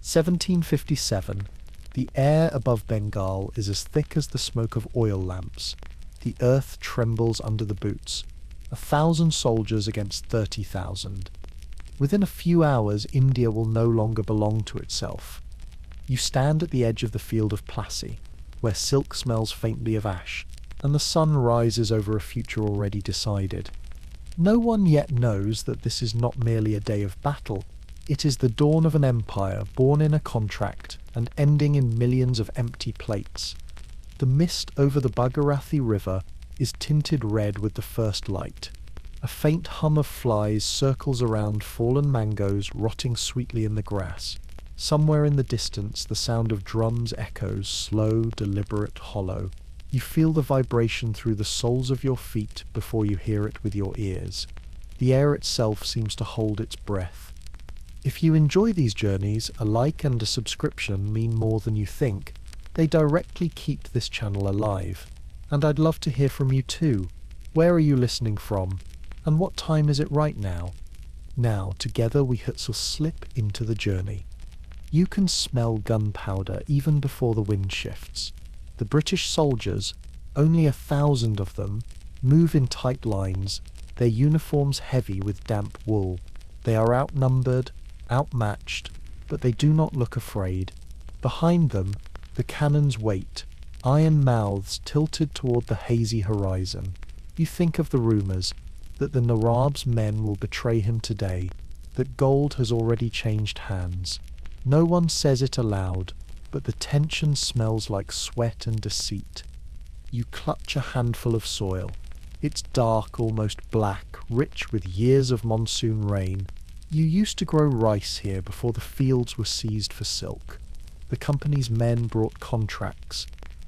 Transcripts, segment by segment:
1757. The air above Bengal is as thick as the smoke of oil lamps. The earth trembles under the boots. 1,000 soldiers against 30,000. Within a few hours, India will no longer belong to itself. You stand at the edge of the field of Plassey, where silk smells faintly of ash, and the sun rises over a future already decided. No one yet knows that this is not merely a day of battle. It is the dawn of an empire born in a contract and ending in millions of empty plates. The mist over the Bhagirathi River is tinted red with the first light. A faint hum of flies circles around fallen mangoes rotting sweetly in the grass. Somewhere in the distance, the sound of drums echoes, slow, deliberate, hollow. You feel the vibration through the soles of your feet before you hear it with your ears. The air itself seems to hold its breath. If you enjoy these journeys, a like and a subscription mean more than you think. They directly keep this channel alive. And I'd love to hear from you too. Where are you listening from? And what time is it right now? Now, together we shall slip into the journey. You can smell gunpowder even before the wind shifts. The British soldiers, only 1,000 of them, move in tight lines, their uniforms heavy with damp wool. They are outnumbered, outmatched, but they do not look afraid. Behind them, the cannons wait, iron mouths tilted toward the hazy horizon. You think of the rumours that the Nawab's men will betray him today, that gold has already changed hands. No one says it aloud, but the tension smells like sweat and deceit. You clutch a handful of soil. It's dark, almost black, rich with years of monsoon rain. You used to grow rice here before the fields were seized for silk. The company's men brought contracts,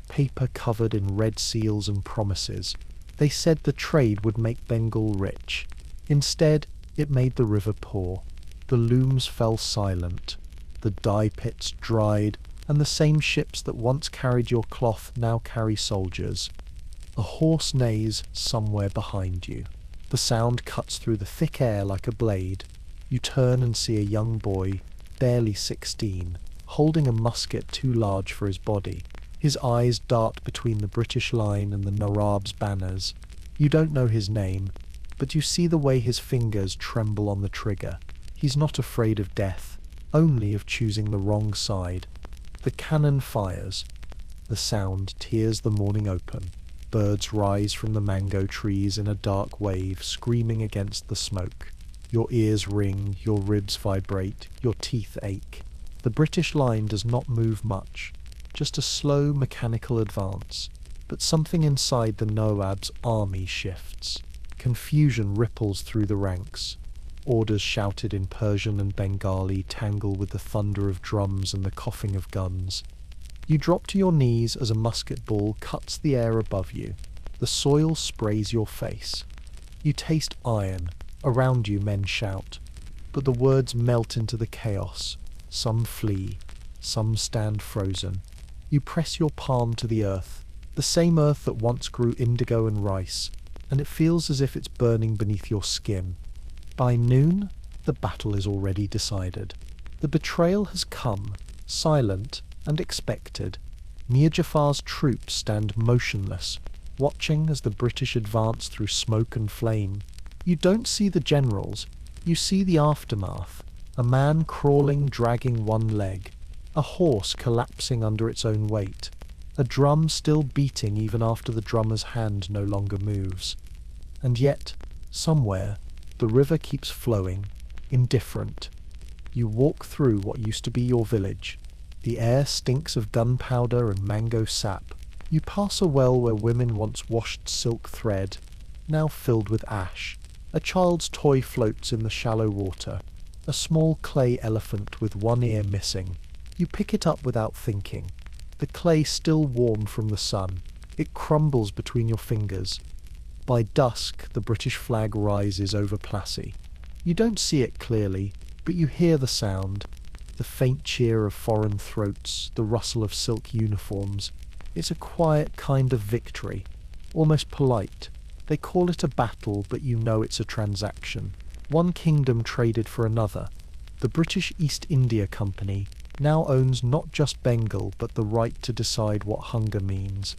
paper covered in red seals and promises. They said the trade would make Bengal rich. Instead, it made the river poor. The looms fell silent. The dye pits dried, and the same ships that once carried your cloth now carry soldiers. A horse neighs somewhere behind you. The sound cuts through the thick air like a blade. You turn and see a young boy, barely 16, holding a musket too large for his body. His eyes dart between the British line and the Nawab's banners. You don't know his name, but you see the way his fingers tremble on the trigger. He's not afraid of death, only of choosing the wrong side. The cannon fires. The sound tears the morning open. Birds rise from the mango trees in a dark wave, screaming against the smoke. Your ears ring, your ribs vibrate, your teeth ache. The British line does not move much, just a slow mechanical advance. But something inside the Nawab's army shifts. Confusion ripples through the ranks. Orders shouted in Persian and Bengali tangle with the thunder of drums and the coughing of guns. You drop to your knees as a musket ball cuts the air above you. The soil sprays your face. You taste iron. Around you men shout. But the words melt into the chaos. Some flee. Some stand frozen. You press your palm to the earth, the same earth that once grew indigo and rice, and it feels as if it's burning beneath your skin. By noon, the battle is already decided. The betrayal has come, silent and expected. Mir Jafar's troops stand motionless, watching as the British advance through smoke and flame. You don't see the generals, you see the aftermath. A man crawling, dragging one leg. A horse collapsing under its own weight. A drum still beating even after the drummer's hand no longer moves. And yet, somewhere, the river keeps flowing, indifferent. You walk through what used to be your village. The air stinks of gunpowder and mango sap. You pass a well where women once washed silk thread, now filled with ash. A child's toy floats in the shallow water. A small clay elephant with one ear missing. You pick it up without thinking. The clay still warm from the sun. It crumbles between your fingers. By dusk, the British flag rises over Plassey. You don't see it clearly, but you hear the sound. The faint cheer of foreign throats, the rustle of silk uniforms. It's a quiet kind of victory, almost polite. They call it a battle, but you know it's a transaction. One kingdom traded for another. The British East India Company, now owns not just Bengal but the right to decide what hunger means.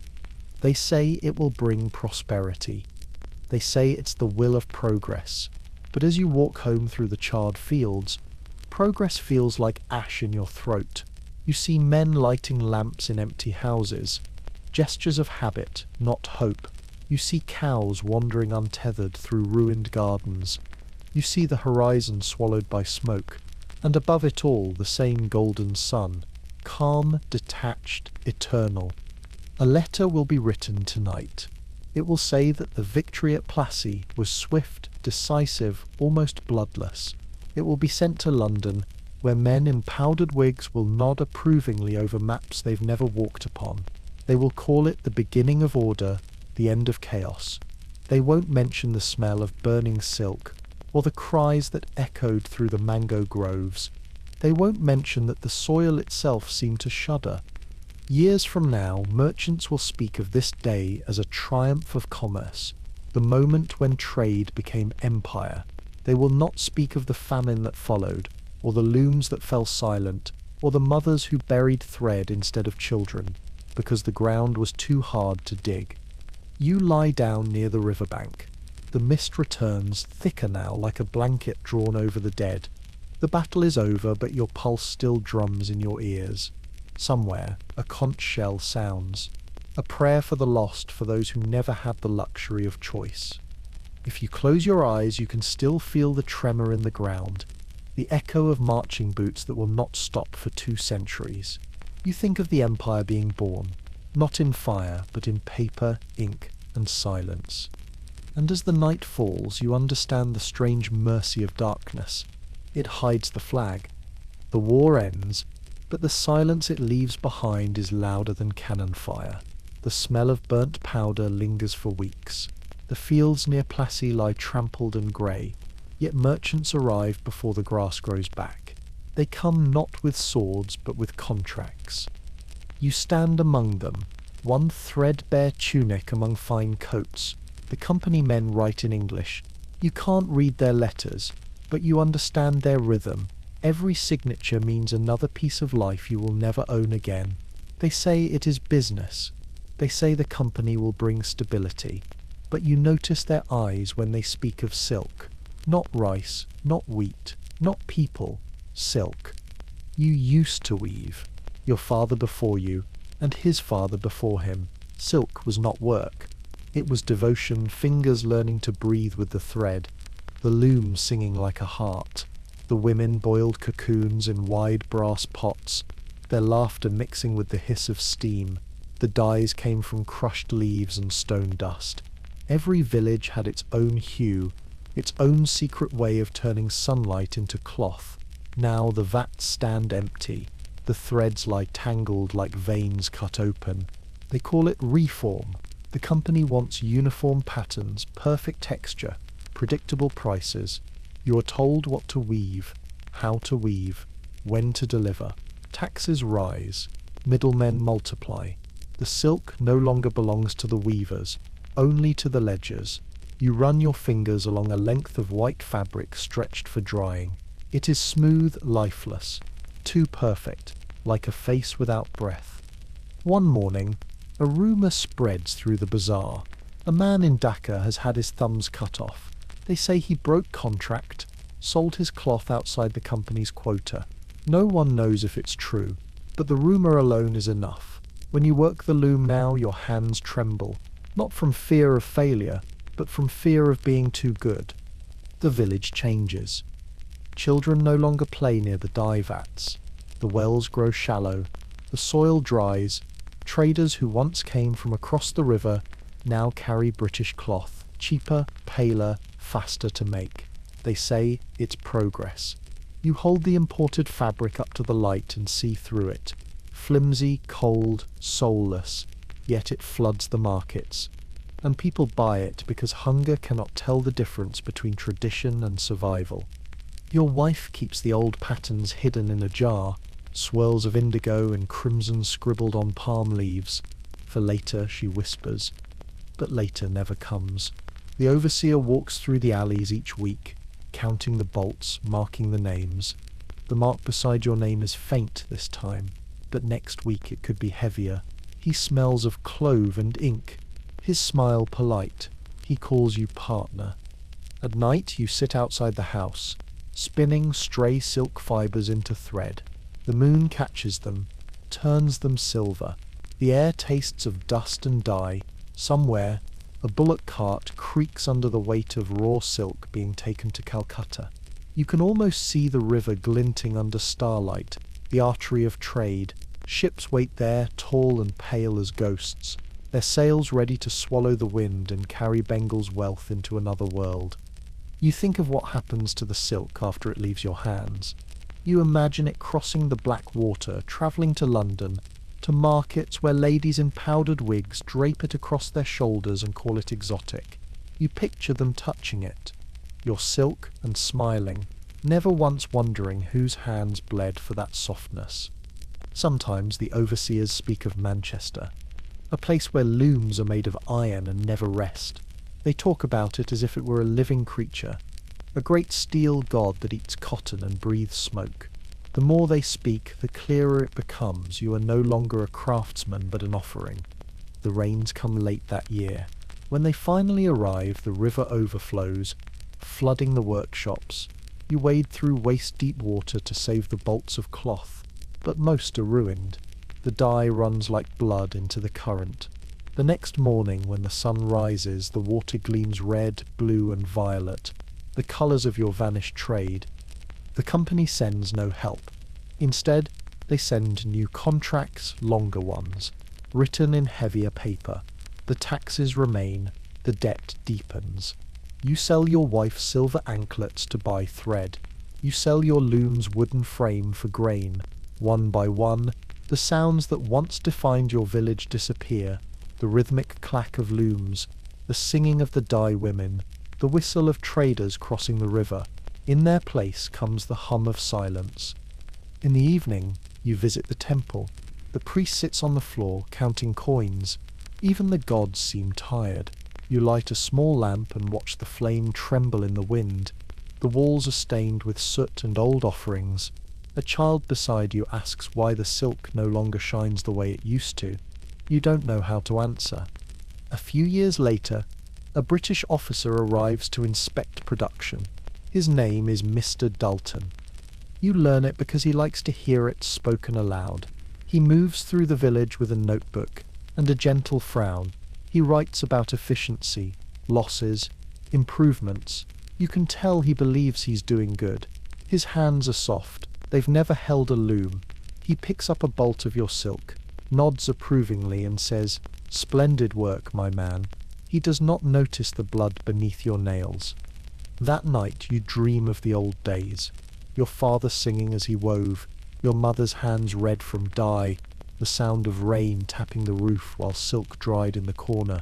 They say it will bring prosperity. They say it's the will of progress. But as you walk home through the charred fields, progress feels like ash in your throat. You see men lighting lamps in empty houses, gestures of habit, not hope. You see cows wandering untethered through ruined gardens. You see the horizon swallowed by smoke, and above it all the same golden sun, calm, detached, eternal. A letter will be written tonight. It will say that the victory at Plassey was swift, decisive, almost bloodless. It will be sent to London, where men in powdered wigs will nod approvingly over maps they've never walked upon. They will call it the beginning of order, the end of chaos. They won't mention the smell of burning silk, or the cries that echoed through the mango groves. They won't mention that the soil itself seemed to shudder. Years from now, merchants will speak of this day as a triumph of commerce, the moment when trade became empire. They will not speak of the famine that followed, or the looms that fell silent, or the mothers who buried thread instead of children, because the ground was too hard to dig. You lie down near the riverbank. The mist returns, thicker now, like a blanket drawn over the dead. The battle is over, but your pulse still drums in your ears. Somewhere, a conch shell sounds, a prayer for the lost, for those who never had the luxury of choice. If you close your eyes, you can still feel the tremor in the ground, the echo of marching boots that will not stop for 2 centuries. You think of the empire being born, not in fire, but in paper, ink, and silence. And as the night falls, you understand the strange mercy of darkness. It hides the flag. The war ends, but the silence it leaves behind is louder than cannon fire. The smell of burnt powder lingers for weeks. The fields near Plassey lie trampled and grey, yet merchants arrive before the grass grows back. They come not with swords, but with contracts. You stand among them, one threadbare tunic among fine coats. The company men write in English. You can't read their letters, but you understand their rhythm. Every signature means another piece of life you will never own again. They say it is business. They say the company will bring stability. But you notice their eyes when they speak of silk. Not rice, not wheat, not people. Silk. You used to weave. Your father before you, and his father before him. Silk was not work. It was devotion, fingers learning to breathe with the thread, the loom singing like a heart. The women boiled cocoons in wide brass pots, their laughter mixing with the hiss of steam. The dyes came from crushed leaves and stone dust. Every village had its own hue, its own secret way of turning sunlight into cloth. Now the vats stand empty. The threads lie tangled like veins cut open. They call it reform. The company wants uniform patterns, perfect texture, predictable prices. You are told what to weave, how to weave, when to deliver. Taxes rise. Middlemen multiply. The silk no longer belongs to the weavers, only to the ledgers. You run your fingers along a length of white fabric stretched for drying. It is smooth, lifeless, too perfect, like a face without breath. One morning, a rumour spreads through the bazaar. A man in Dhaka has had his thumbs cut off. They say he broke contract, sold his cloth outside the company's quota. No one knows if it's true, but the rumour alone is enough. When you work the loom now, your hands tremble, not from fear of failure, but from fear of being too good. The village changes. Children no longer play near the dye vats. The wells grow shallow. The soil dries. Traders who once came from across the river now carry British cloth, cheaper, paler, faster to make. They say it's progress. You hold the imported fabric up to the light and see through it. Flimsy, cold, soulless, yet it floods the markets. And people buy it because hunger cannot tell the difference between tradition and survival. Your wife keeps the old patterns hidden in a jar, swirls of indigo and crimson scribbled on palm leaves. For later, she whispers. But later never comes. The overseer walks through the alleys each week, counting the bolts, marking the names. The mark beside your name is faint this time, but next week it could be heavier. He smells of clove and ink. His smile polite. He calls you partner. At night you sit outside the house, spinning stray silk fibers into thread. The moon catches them, turns them silver. The air tastes of dust and dye. Somewhere, a bullock cart creaks under the weight of raw silk being taken to Calcutta. You can almost see the river glinting under starlight, the artery of trade. Ships wait there, tall and pale as ghosts, their sails ready to swallow the wind and carry Bengal's wealth into another world. You think of what happens to the silk after it leaves your hands. You imagine it crossing the black water, travelling to London, to markets where ladies in powdered wigs drape it across their shoulders and call it exotic. You picture them touching it, your silk, and smiling, never once wondering whose hands bled for that softness. Sometimes the overseers speak of Manchester, a place where looms are made of iron and never rest. They talk about it as if it were a living creature, a great steel god that eats cotton and breathes smoke. The more they speak, the clearer it becomes you are no longer a craftsman but an offering. The rains come late that year. When they finally arrive, the river overflows, flooding the workshops. You wade through waist-deep water to save the bolts of cloth, but most are ruined. The dye runs like blood into the current. The next morning, when the sun rises, the water gleams red, blue, and violet, the colours of your vanished trade. The company sends no help. Instead, they send new contracts, longer ones, written in heavier paper. The taxes remain, the debt deepens. You sell your wife silver anklets to buy thread. You sell your loom's wooden frame for grain. One by one, the sounds that once defined your village disappear. The rhythmic clack of looms, the singing of the dye women, the whistle of traders crossing the river. In their place comes the hum of silence. In the evening, you visit the temple. The priest sits on the floor, counting coins. Even the gods seem tired. You light a small lamp and watch the flame tremble in the wind. The walls are stained with soot and old offerings. A child beside you asks why the silk no longer shines the way it used to. You don't know how to answer. A few years later, a British officer arrives to inspect production. His name is Mr. Dalton. You learn it because he likes to hear it spoken aloud. He moves through the village with a notebook and a gentle frown. He writes about efficiency, losses, improvements. You can tell he believes he's doing good. His hands are soft. They've never held a loom. He picks up a bolt of your silk, nods approvingly and says, "Splendid work, my man." He does not notice the blood beneath your nails. That night you dream of the old days, your father singing as he wove, your mother's hands red from dye, the sound of rain tapping the roof while silk dried in the corner.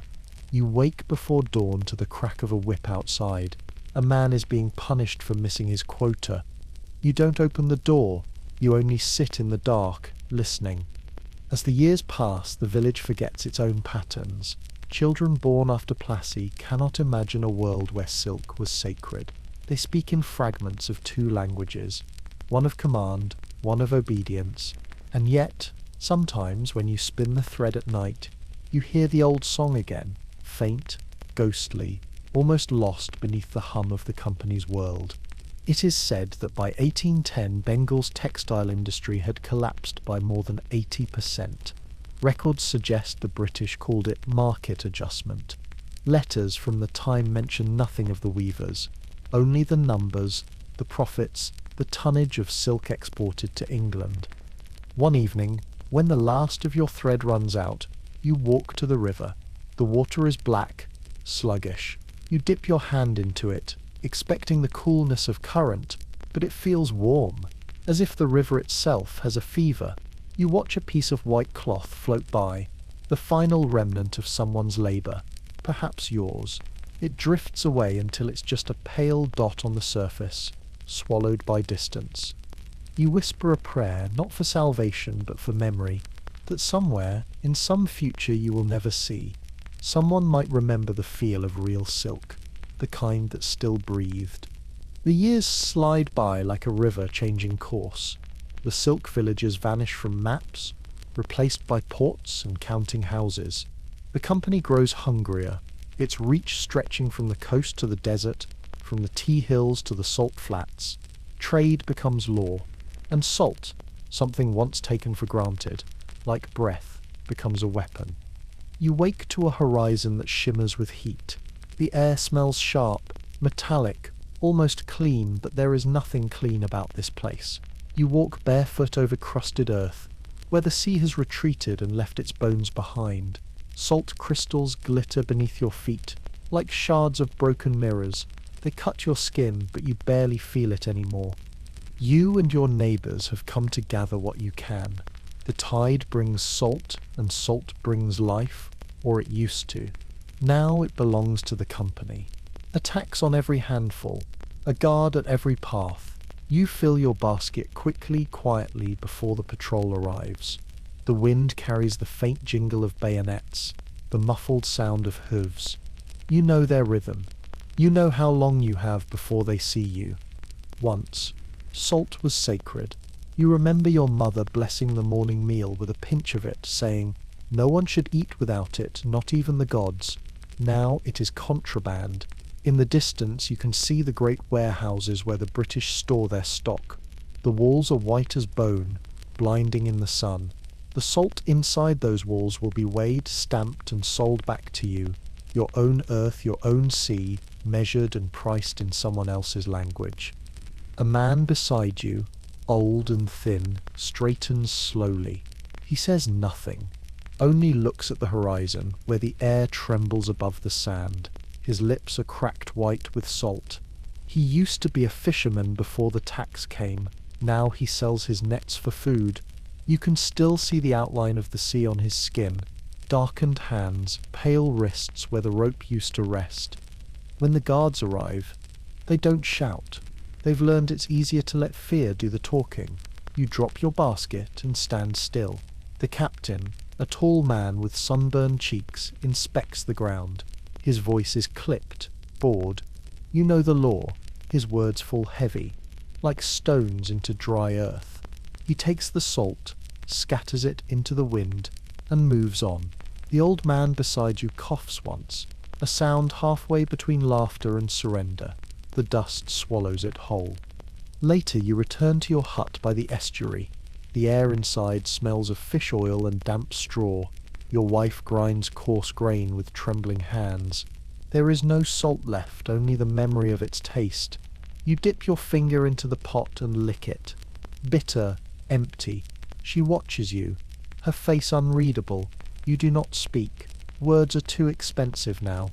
You wake before dawn to the crack of a whip outside. A man is being punished for missing his quota. You don't open the door, you only sit in the dark, listening. As the years pass, the village forgets its own patterns. Children born after Plassey cannot imagine a world where silk was sacred. They speak in fragments of two languages, one of command, one of obedience. And yet, sometimes when you spin the thread at night, you hear the old song again, faint, ghostly, almost lost beneath the hum of the company's world. It is said that by 1810 Bengal's textile industry had collapsed by more than 80%. Records suggest the British called it market adjustment. Letters from the time mention nothing of the weavers, only the numbers, the profits, the tonnage of silk exported to England. One evening, when the last of your thread runs out, you walk to the river. The water is black, sluggish. You dip your hand into it, expecting the coolness of current, but it feels warm, as if the river itself has a fever. You watch a piece of white cloth float by, the final remnant of someone's labour, perhaps yours. It drifts away until it's just a pale dot on the surface, swallowed by distance. You whisper a prayer, not for salvation but for memory, that somewhere, in some future you will never see, someone might remember the feel of real silk, the kind that still breathed. The years slide by like a river changing course. The silk villages vanish from maps, replaced by ports and counting houses. The company grows hungrier, its reach stretching from the coast to the desert, from the tea hills to the salt flats. Trade becomes law, and salt, something once taken for granted, like breath, becomes a weapon. You wake to a horizon that shimmers with heat. The air smells sharp, metallic, almost clean, but there is nothing clean about this place. You walk barefoot over crusted earth, where the sea has retreated and left its bones behind. Salt crystals glitter beneath your feet, like shards of broken mirrors. They cut your skin, but you barely feel it anymore. You and your neighbours have come to gather what you can. The tide brings salt, and salt brings life, or it used to. Now it belongs to the company. A tax on every handful, a guard at every path. You fill your basket quickly, quietly, before the patrol arrives. The wind carries the faint jingle of bayonets, the muffled sound of hooves. You know their rhythm. You know how long you have before they see you. Once, salt was sacred. You remember your mother blessing the morning meal with a pinch of it, saying, "No one should eat without it, not even the gods." Now it is contraband. In the distance you can see the great warehouses where the British store their stock. The walls are white as bone, blinding in the sun. The salt inside those walls will be weighed, stamped, and sold back to you. Your own earth, your own sea, measured and priced in someone else's language. A man beside you, old and thin, straightens slowly. He says nothing, only looks at the horizon, where the air trembles above the sand. His lips are cracked white with salt. He used to be a fisherman before the tax came. Now he sells his nets for food. You can still see the outline of the sea on his skin. Darkened hands, pale wrists where the rope used to rest. When the guards arrive, they don't shout. They've learned it's easier to let fear do the talking. You drop your basket and stand still. The captain, a tall man with sunburned cheeks, inspects the ground. His voice is clipped, bored. You know the law. His words fall heavy, like stones into dry earth. He takes the salt, scatters it into the wind, and moves on. The old man beside you coughs once, a sound halfway between laughter and surrender. The dust swallows it whole. Later you return to your hut by the estuary. The air inside smells of fish oil and damp straw. Your wife grinds coarse grain with trembling hands. There is no salt left, only the memory of its taste. You dip your finger into the pot and lick it. Bitter, empty. She watches you, her face unreadable. You do not speak. Words are too expensive now.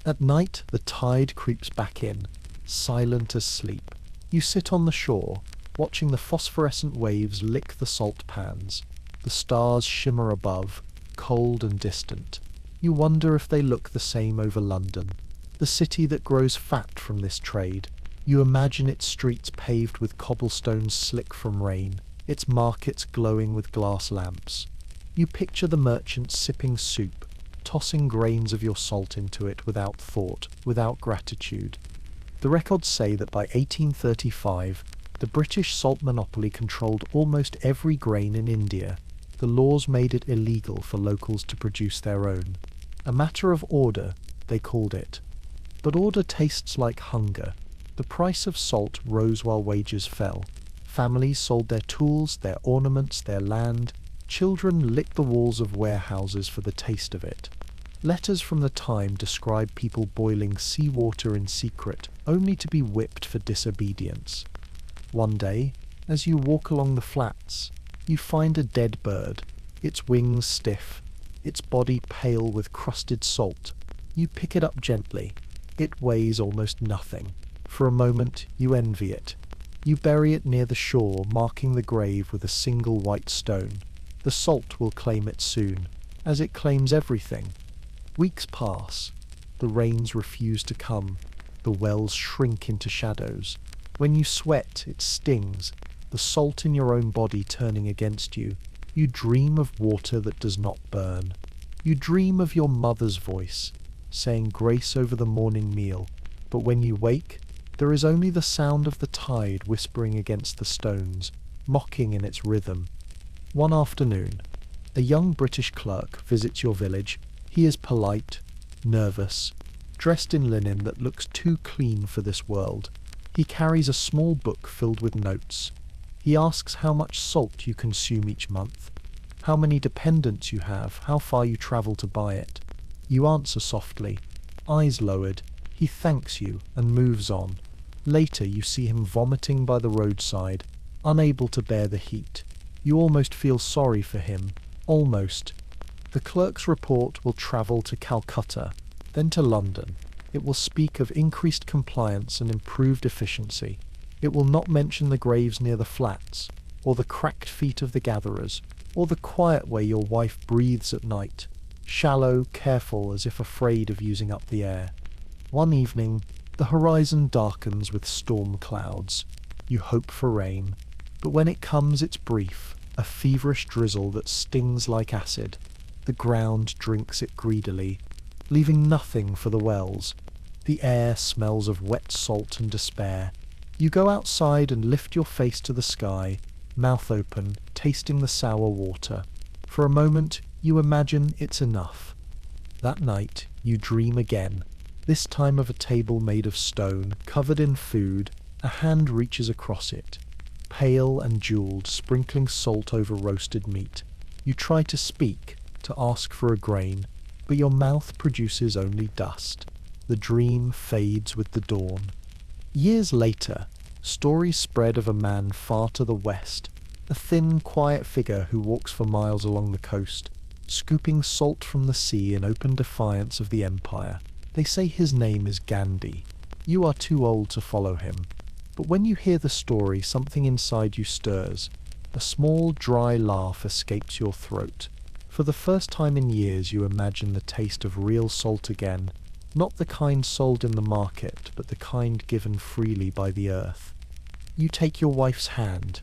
At night, the tide creeps back in, silent as sleep. You sit on the shore, watching the phosphorescent waves lick the salt pans. The stars shimmer above, cold and distant. You wonder if they look the same over London, the city that grows fat from this trade. You imagine its streets paved with cobblestones slick from rain, its markets glowing with glass lamps. You picture the merchants sipping soup, tossing grains of your salt into it without thought, without gratitude. The records say that by 1835, the British salt monopoly controlled almost every grain in India. The laws made it illegal for locals to produce their own. A matter of order, they called it. But order tastes like hunger. The price of salt rose while wages fell. Families sold their tools, their ornaments, their land. Children licked the walls of warehouses for the taste of it. Letters from the time describe people boiling seawater in secret, only to be whipped for disobedience. One day, as you walk along the flats, you find a dead bird, its wings stiff, its body pale with crusted salt. You pick it up gently. It weighs almost nothing. For a moment, you envy it. You bury it near the shore, marking the grave with a single white stone. The salt will claim it soon, as it claims everything. Weeks pass. The rains refuse to come. The wells shrink into shadows. When you sweat, it stings, the salt in your own body turning against you. You dream of water that does not burn. You dream of your mother's voice, saying grace over the morning meal. But when you wake, There is only the sound of the tide whispering against the stones, mocking in its rhythm. One afternoon, a young British clerk visits your village. He is polite, nervous, dressed in linen that looks too clean for this world. He carries a small book filled with notes. He asks how much salt you consume each month, how many dependents you have, how far you travel to buy it. You answer softly, eyes lowered. He thanks you and moves on. Later you see him vomiting by the roadside, unable to bear the heat. You almost feel sorry for him. Almost. The clerk's report will travel to Calcutta, then to London. It will speak of increased compliance and improved efficiency. It will not mention the graves near the flats, or the cracked feet of the gatherers, or the quiet way your wife breathes at night, shallow, careful, as if afraid of using up the air. One evening, the horizon darkens with storm clouds. You hope for rain, but when it comes it's brief, a feverish drizzle that stings like acid. The ground drinks it greedily, leaving nothing for the wells. The air smells of wet salt and despair. You go outside and lift your face to the sky, mouth open, tasting the sour water. For a moment, you imagine it's enough. That night, you dream again, this time of a table made of stone, covered in food. A hand reaches across it, pale and jeweled, sprinkling salt over roasted meat. You try to speak, to ask for a grain, but your mouth produces only dust. The dream fades with the dawn. Years later, stories spread of a man far to the west, a thin, quiet figure who walks for miles along the coast, scooping salt from the sea in open defiance of the empire. They say his name is Gandhi. You are too old to follow him. But when you hear the story, something inside you stirs. A small, dry laugh escapes your throat. For the first time in years you imagine the taste of real salt again, not the kind sold in the market, but the kind given freely by the earth. You take your wife's hand.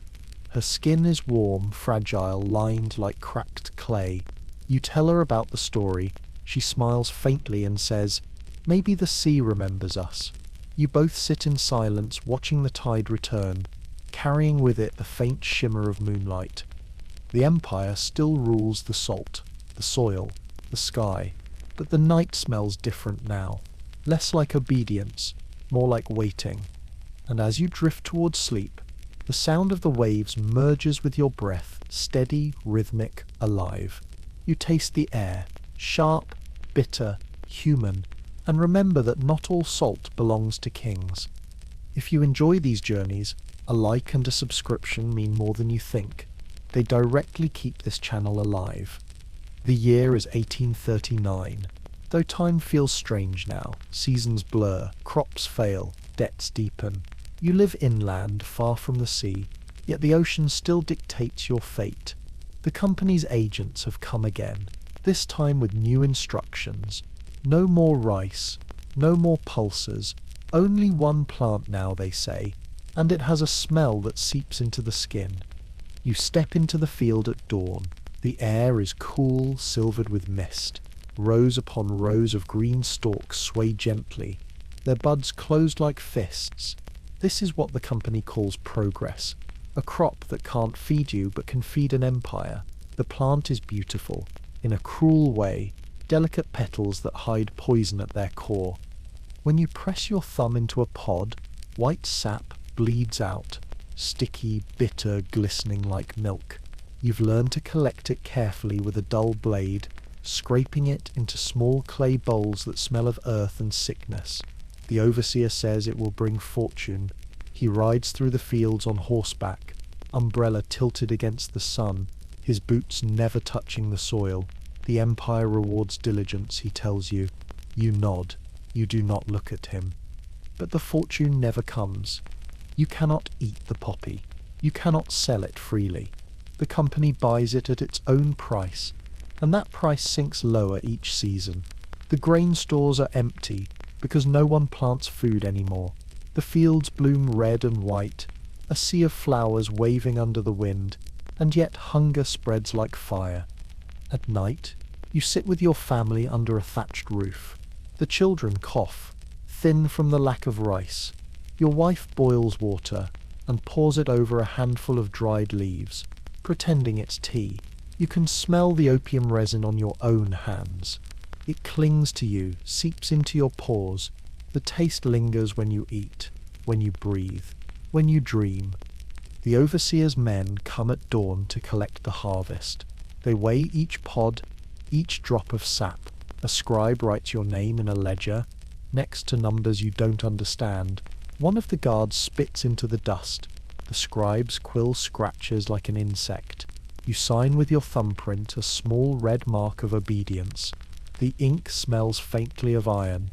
Her skin is warm, fragile, lined like cracked clay. You tell her about the story. She smiles faintly and says, "Maybe the sea remembers us." You both sit in silence, watching the tide return, carrying with it the faint shimmer of moonlight. The empire still rules the salt, the soil, the sky, but the night smells different now, less like obedience, more like waiting. And as you drift towards sleep, the sound of the waves merges with your breath, steady, rhythmic, alive. You taste the air, sharp, bitter, human, and remember that not all salt belongs to kings. If you enjoy these journeys, a like and a subscription mean more than you think. They directly keep this channel alive. The year is 1839. Though time feels strange now, seasons blur, crops fail, debts deepen. You live inland, far from the sea, yet the ocean still dictates your fate. The company's agents have come again, this time with new instructions. No more rice, no more pulses, only one plant now, they say, and it has a smell that seeps into the skin. You step into the field at dawn. The air is cool, silvered with mist. Rows upon rows of green stalks sway gently, their buds closed like fists. This is what the company calls progress, a crop that can't feed you but can feed an empire. The plant is beautiful, in a cruel way, delicate petals that hide poison at their core. When you press your thumb into a pod, white sap bleeds out, sticky, bitter, glistening like milk. You've learned to collect it carefully with a dull blade, scraping it into small clay bowls that smell of earth and sickness. The overseer says it will bring fortune. He rides through the fields on horseback, umbrella tilted against the sun, his boots never touching the soil. The empire rewards diligence, he tells you. You nod. You do not look at him. But the fortune never comes. You cannot eat the poppy. You cannot sell it freely. The company buys it at its own price, and that price sinks lower each season. The grain stores are empty because no one plants food anymore. The fields bloom red and white, a sea of flowers waving under the wind, and yet hunger spreads like fire. At night, you sit with your family under a thatched roof. The children cough, thin from the lack of rice. Your wife boils water and pours it over a handful of dried leaves, pretending it's tea. You can smell the opium resin on your own hands. It clings to you, seeps into your pores. The taste lingers when you eat, when you breathe, when you dream. The overseer's men come at dawn to collect the harvest. They weigh each pod, each drop of sap. A scribe writes your name in a ledger, next to numbers you don't understand. One of the guards spits into the dust. The scribe's quill scratches like an insect. You sign with your thumbprint, a small red mark of obedience. The ink smells faintly of iron.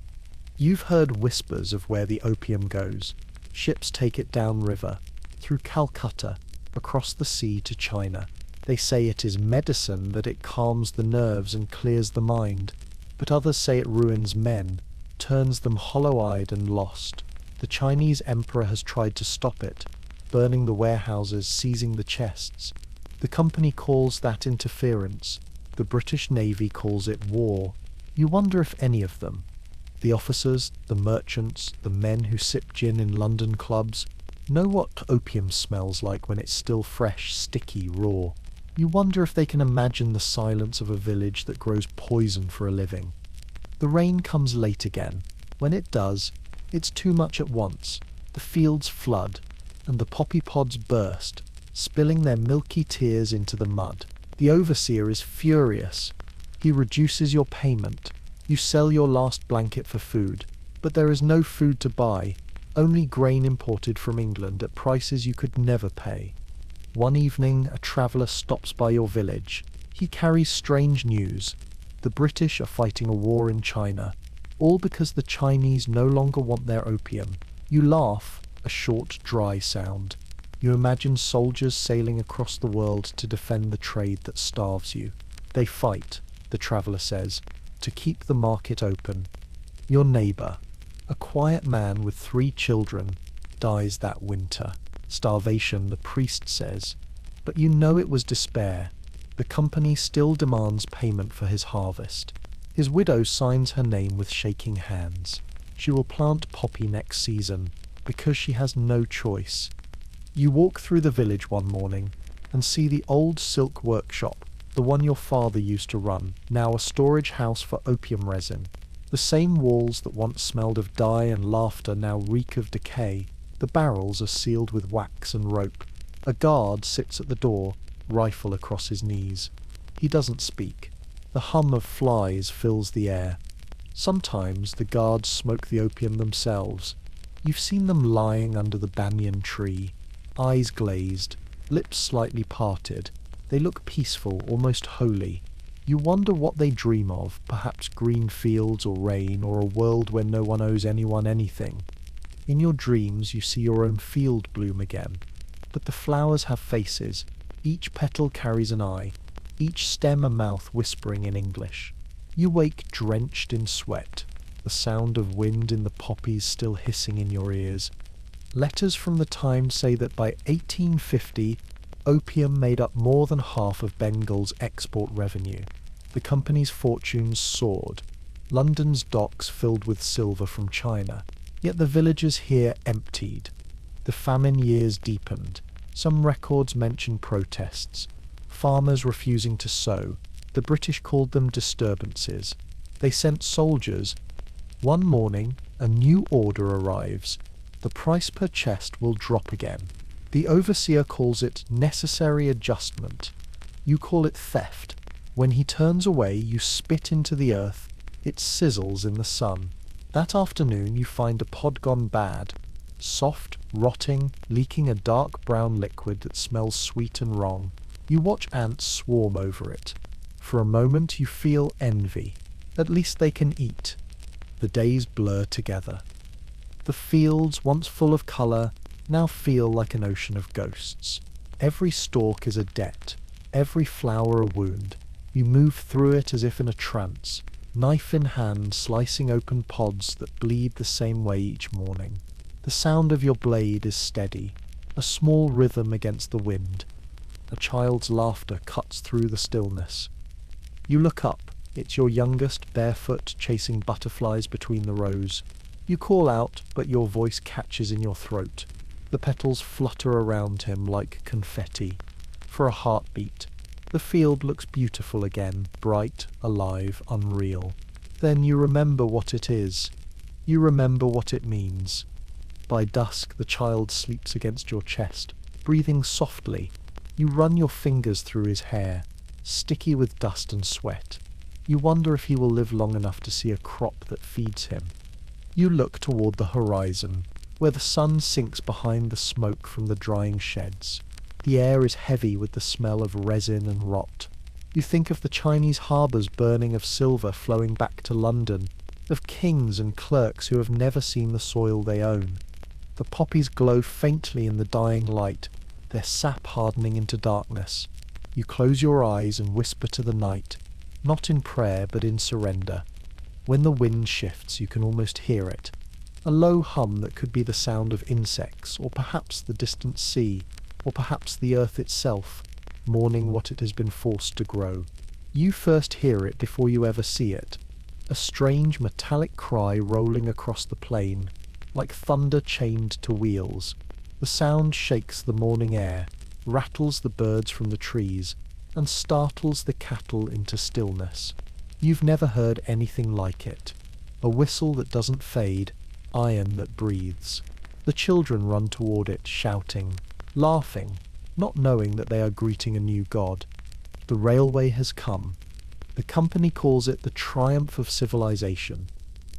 You've heard whispers of where the opium goes. Ships take it downriver, through Calcutta, across the sea to China. They say it is medicine, that it calms the nerves and clears the mind. But others say it ruins men, turns them hollow-eyed and lost. The Chinese emperor has tried to stop it, burning the warehouses, seizing the chests. The company calls that interference. The British Navy calls it war. You wonder if any of them, the officers, the merchants, the men who sip gin in London clubs, know what opium smells like when it's still fresh, sticky, raw. You wonder if they can imagine the silence of a village that grows poison for a living. The rain comes late again. When it does, it's too much at once. The fields flood, and the poppy pods burst, spilling their milky tears into the mud. The overseer is furious. He reduces your payment. You sell your last blanket for food, but there is no food to buy, only grain imported from England at prices you could never pay. One evening, a traveller stops by your village. He carries strange news. The British are fighting a war in China, all because the Chinese no longer want their opium. You laugh, a short, dry sound. You imagine soldiers sailing across the world to defend the trade that starves you. They fight, the traveller says, to keep the market open. Your neighbour, a quiet man with 3 children, dies that winter. Starvation, the priest says. But you know it was despair. The company still demands payment for his harvest. His widow signs her name with shaking hands. She will plant poppy next season, because she has no choice. You walk through the village one morning and see the old silk workshop, the one your father used to run, now a storage house for opium resin. The same walls that once smelled of dye and laughter now reek of decay. The barrels are sealed with wax and rope. A guard sits at the door, rifle across his knees. He doesn't speak. The hum of flies fills the air. Sometimes the guards smoke the opium themselves. You've seen them lying under the banyan tree, eyes glazed, lips slightly parted. They look peaceful, almost holy. You wonder what they dream of, perhaps green fields or rain, or a world where no one owes anyone anything. In your dreams you see your own field bloom again. But the flowers have faces. Each petal carries an eye, each stem a mouth whispering in English. You wake drenched in sweat, the sound of wind in the poppies still hissing in your ears. Letters from the time say that by 1850, opium made up more than half of Bengal's export revenue. The company's fortunes soared. London's docks filled with silver from China. Yet the villages here emptied. The famine years deepened. Some records mention protests. Farmers refusing to sow. The British called them disturbances. They sent soldiers. One morning, a new order arrives. The price per chest will drop again. The overseer calls it necessary adjustment. You call it theft. When he turns away, you spit into the earth. It sizzles in the sun. That afternoon you find a pod gone bad. Soft, rotting, leaking a dark brown liquid that smells sweet and wrong. You watch ants swarm over it. For a moment you feel envy. At least they can eat. The days blur together. The fields, once full of colour, now feel like an ocean of ghosts. Every stalk is a debt, every flower a wound. You move through it as if in a trance, knife in hand, slicing open pods that bleed the same way each morning. The sound of your blade is steady, a small rhythm against the wind. A child's laughter cuts through the stillness. You look up. It's your youngest, barefoot, chasing butterflies between the rows. You call out, but your voice catches in your throat. The petals flutter around him like confetti. For a heartbeat, the field looks beautiful again, bright, alive, unreal. Then you remember what it is. You remember what it means. By dusk, the child sleeps against your chest, breathing softly. You run your fingers through his hair, sticky with dust and sweat. You wonder if he will live long enough to see a crop that feeds him. You look toward the horizon, where the sun sinks behind the smoke from the drying sheds. The air is heavy with the smell of resin and rot. You think of the Chinese harbours burning, of silver flowing back to London, of kings and clerks who have never seen the soil they own. The poppies glow faintly in the dying light, their sap hardening into darkness. You close your eyes and whisper to the night, not in prayer but in surrender. When the wind shifts, you can almost hear it. A low hum that could be the sound of insects, or perhaps the distant sea, or perhaps the earth itself, mourning what it has been forced to grow. You first hear it before you ever see it. A strange metallic cry rolling across the plain, like thunder chained to wheels. The sound shakes the morning air, rattles the birds from the trees, and startles the cattle into stillness. You've never heard anything like it. A whistle that doesn't fade, iron that breathes. The children run toward it, shouting, laughing, not knowing that they are greeting a new god. The railway has come. The company calls it the triumph of civilization,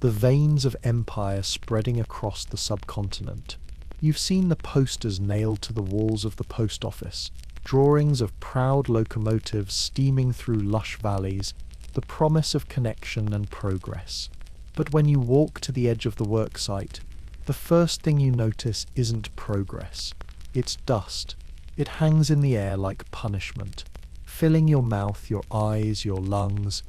the veins of empire spreading across the subcontinent. You've seen the posters nailed to the walls of the post office, drawings of proud locomotives steaming through lush valleys, the promise of connection and progress. But when you walk to the edge of the worksite, the first thing you notice isn't progress. It's dust. It hangs in the air like punishment, filling your mouth, your eyes, your lungs.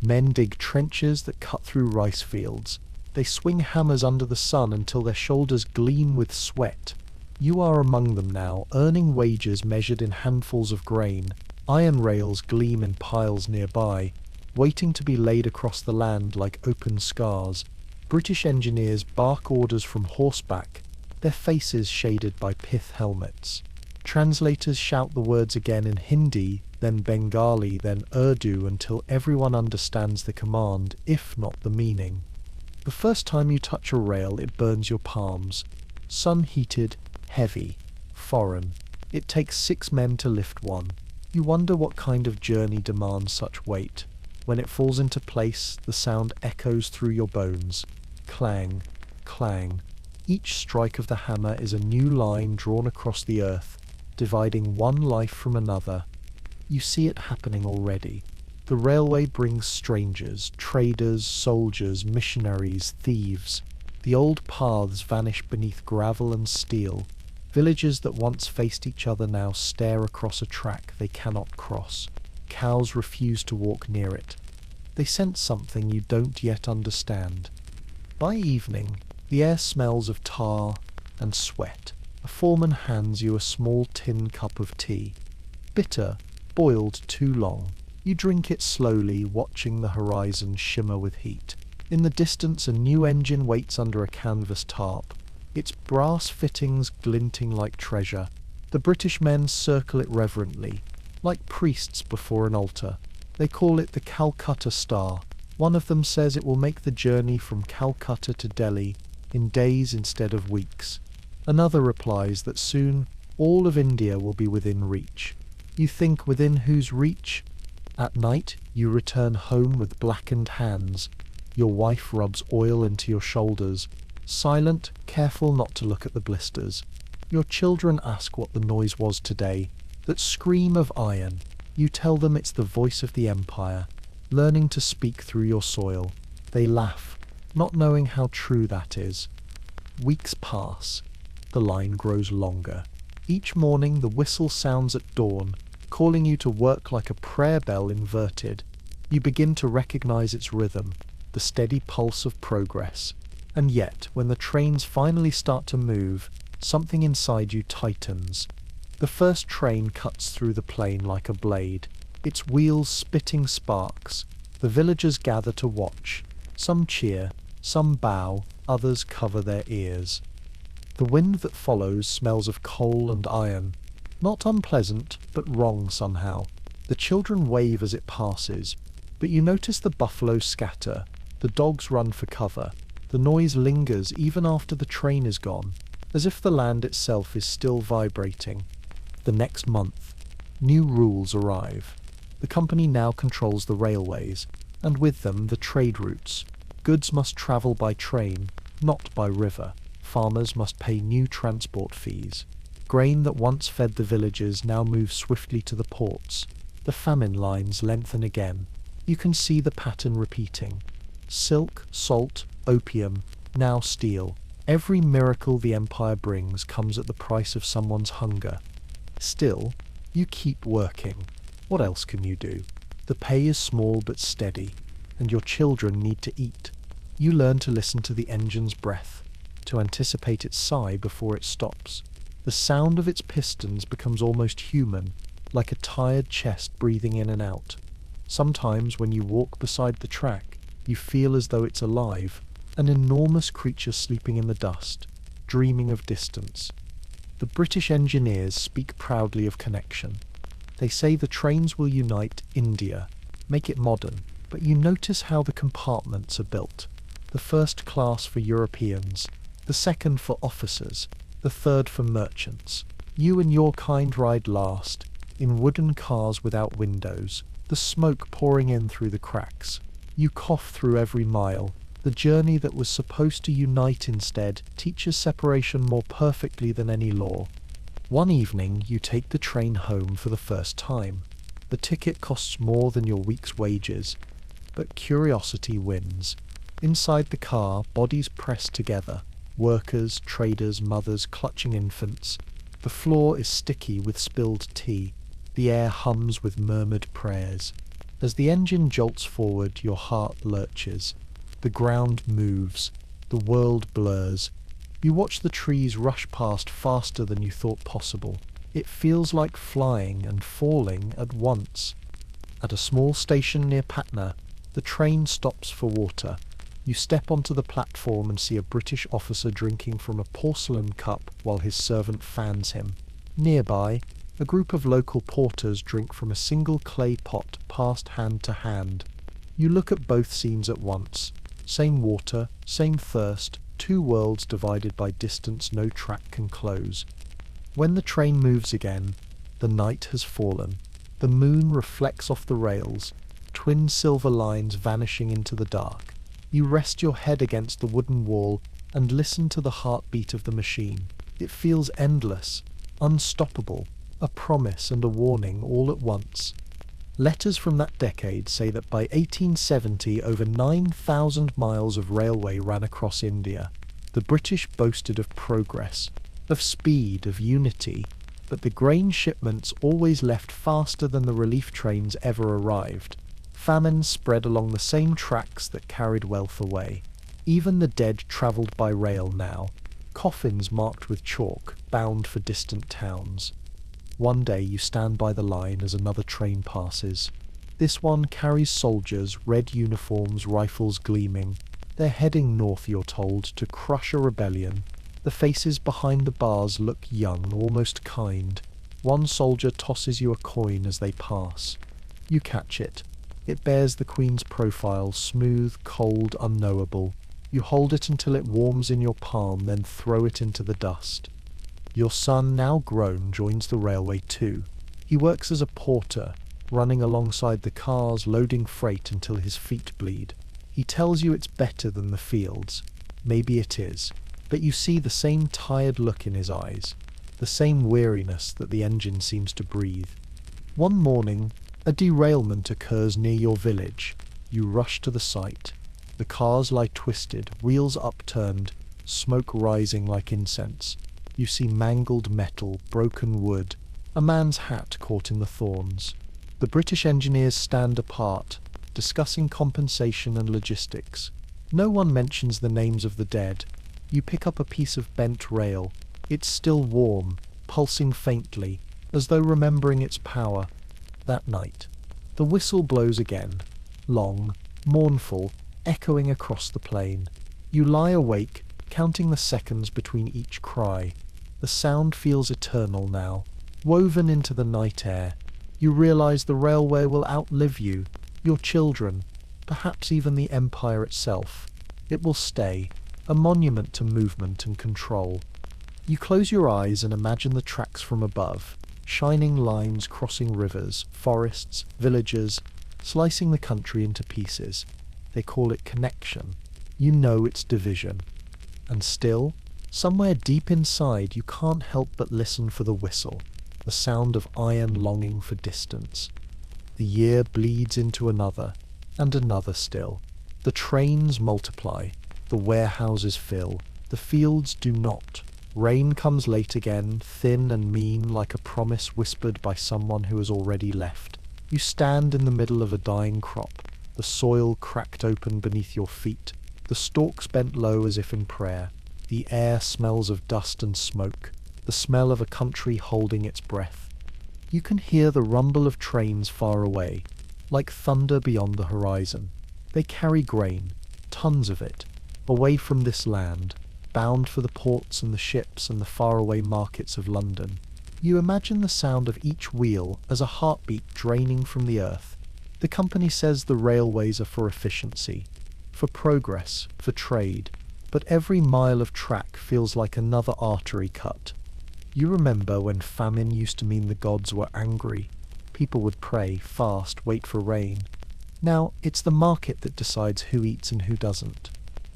Men dig trenches that cut through rice fields. They swing hammers under the sun until their shoulders gleam with sweat. You are among them now, earning wages measured in handfuls of grain. Iron rails gleam in piles nearby, waiting to be laid across the land like open scars. British engineers bark orders from horseback, their faces shaded by pith helmets. Translators shout the words again in Hindi, then Bengali, then Urdu until everyone understands the command, if not the meaning. The first time you touch a rail, it burns your palms. Sun-heated, heavy, foreign. It takes 6 men to lift one. You wonder what kind of journey demands such weight. When it falls into place, the sound echoes through your bones. Clang, clang. Each strike of the hammer is a new line drawn across the earth, dividing one life from another. You see it happening already. The railway brings strangers, traders, soldiers, missionaries, thieves. The old paths vanish beneath gravel and steel. Villages that once faced each other now stare across a track they cannot cross. Cows refuse to walk near it. They sense something you don't yet understand. By evening, the air smells of tar and sweat. A foreman hands you a small tin cup of tea. Bitter, boiled too long. You drink it slowly, watching the horizon shimmer with heat. In the distance, a new engine waits under a canvas tarp, its brass fittings glinting like treasure. The British men circle it reverently, like priests before an altar. They call it the Calcutta Star. One of them says it will make the journey from Calcutta to Delhi in days instead of weeks. Another replies that soon all of India will be within reach. You think, within whose reach? At night, you return home with blackened hands. Your wife rubs oil into your shoulders, silent, careful not to look at the blisters. Your children ask what the noise was today, that scream of iron. You tell them it's the voice of the empire, learning to speak through your soil. They laugh, not knowing how true that is. Weeks pass. The line grows longer. Each morning the whistle sounds at dawn, calling you to work like a prayer bell inverted. You begin to recognize its rhythm, the steady pulse of progress. And yet, when the trains finally start to move, something inside you tightens. The first train cuts through the plain like a blade, its wheels spitting sparks. The villagers gather to watch. Some cheer, Some bow, others cover their ears. The wind that follows smells of coal and iron. Not unpleasant, but wrong somehow. The children wave as it passes, but you notice the buffaloes scatter, the dogs run for cover. The noise lingers even after the train is gone, as if the land itself is still vibrating. The next month, new rules arrive. The company now controls the railways, and with them the trade routes. Goods must travel by train, not by river. Farmers must pay new transport fees. Grain that once fed the villages now moves swiftly to the ports. The famine lines lengthen again. You can see the pattern repeating. Silk, salt, opium, now steel. Every miracle the empire brings comes at the price of someone's hunger. Still, you keep working. What else can you do? The pay is small but steady, and your children need to eat. You learn to listen to the engine's breath, to anticipate its sigh before it stops. The sound of its pistons becomes almost human, like a tired chest breathing in and out. Sometimes when you walk beside the track, you feel as though it's alive, an enormous creature sleeping in the dust, dreaming of distance. The British engineers speak proudly of connection. They say the trains will unite India, make it modern, but you notice how the compartments are built. The first class for Europeans, the second for officers, the third for merchants. You and your kind ride last, in wooden cars without windows, the smoke pouring in through the cracks. You cough through every mile. The journey that was supposed to unite instead teaches separation more perfectly than any law. One evening you take the train home for the first time. The ticket costs more than your week's wages, but curiosity wins. Inside the car, bodies pressed together. Workers, traders, mothers clutching infants. The floor is sticky with spilled tea. The air hums with murmured prayers. As the engine jolts forward, your heart lurches. The ground moves. The world blurs. You watch the trees rush past faster than you thought possible. It feels like flying and falling at once. At a small station near Patna, the train stops for water. You step onto the platform and see a British officer drinking from a porcelain cup while his servant fans him. Nearby, a group of local porters drink from a single clay pot passed hand to hand. You look at both scenes at once. Same water, same thirst, two worlds divided by distance no track can close. When the train moves again, the night has fallen. The moon reflects off the rails, twin silver lines vanishing into the dark. You rest your head against the wooden wall and listen to the heartbeat of the machine. It feels endless, unstoppable, a promise and a warning all at once. Letters from that decade say that by 1870 over 9,000 miles of railway ran across India. The British boasted of progress, of speed, of unity, but the grain shipments always left faster than the relief trains ever arrived. Famine spread along the same tracks that carried wealth away. Even the dead travelled by rail now, coffins marked with chalk, bound for distant towns. One day you stand by the line as another train passes. This one carries soldiers, red uniforms, rifles gleaming. They're heading north, you're told, to crush a rebellion. The faces behind the bars look young, almost kind. One soldier tosses you a coin as they pass. You catch it. It bears the Queen's profile, smooth, cold, unknowable. You hold it until it warms in your palm, then throw it into the dust. Your son, now grown, joins the railway too. He works as a porter, running alongside the cars, loading freight until his feet bleed. He tells you it's better than the fields. Maybe it is, but you see the same tired look in his eyes, the same weariness that the engine seems to breathe. One morning, a derailment occurs near your village. You rush to the site. The cars lie twisted, wheels upturned, smoke rising like incense. You see mangled metal, broken wood, a man's hat caught in the thorns. The British engineers stand apart, discussing compensation and logistics. No one mentions the names of the dead. You pick up a piece of bent rail. It's still warm, pulsing faintly, as though remembering its power. That night, the whistle blows again, long, mournful, echoing across the plain. You lie awake, counting the seconds between each cry. The sound feels eternal now, woven into the night air. You realize the railway will outlive you, your children, perhaps even the empire itself. It will stay, a monument to movement and control. You close your eyes and imagine the tracks from above, shining lines crossing rivers, forests, villages, slicing the country into pieces. They call it connection. You know it's division. And still, somewhere deep inside, you can't help but listen for the whistle, the sound of iron longing for distance. The year bleeds into another, and another still. The trains multiply, the warehouses fill, the fields do not. Rain comes late again, thin and mean like a promise whispered by someone who has already left. You stand in the middle of a dying crop, the soil cracked open beneath your feet, the stalks bent low as if in prayer. The air smells of dust and smoke, the smell of a country holding its breath. You can hear the rumble of trains far away, like thunder beyond the horizon. They carry grain, tons of it, away from this land, bound for the ports and the ships and the faraway markets of London. You imagine the sound of each wheel as a heartbeat draining from the earth. The company says the railways are for efficiency, for progress, for trade, but every mile of track feels like another artery cut. You remember when famine used to mean the gods were angry. People would pray, fast, wait for rain. Now it's the market that decides who eats and who doesn't.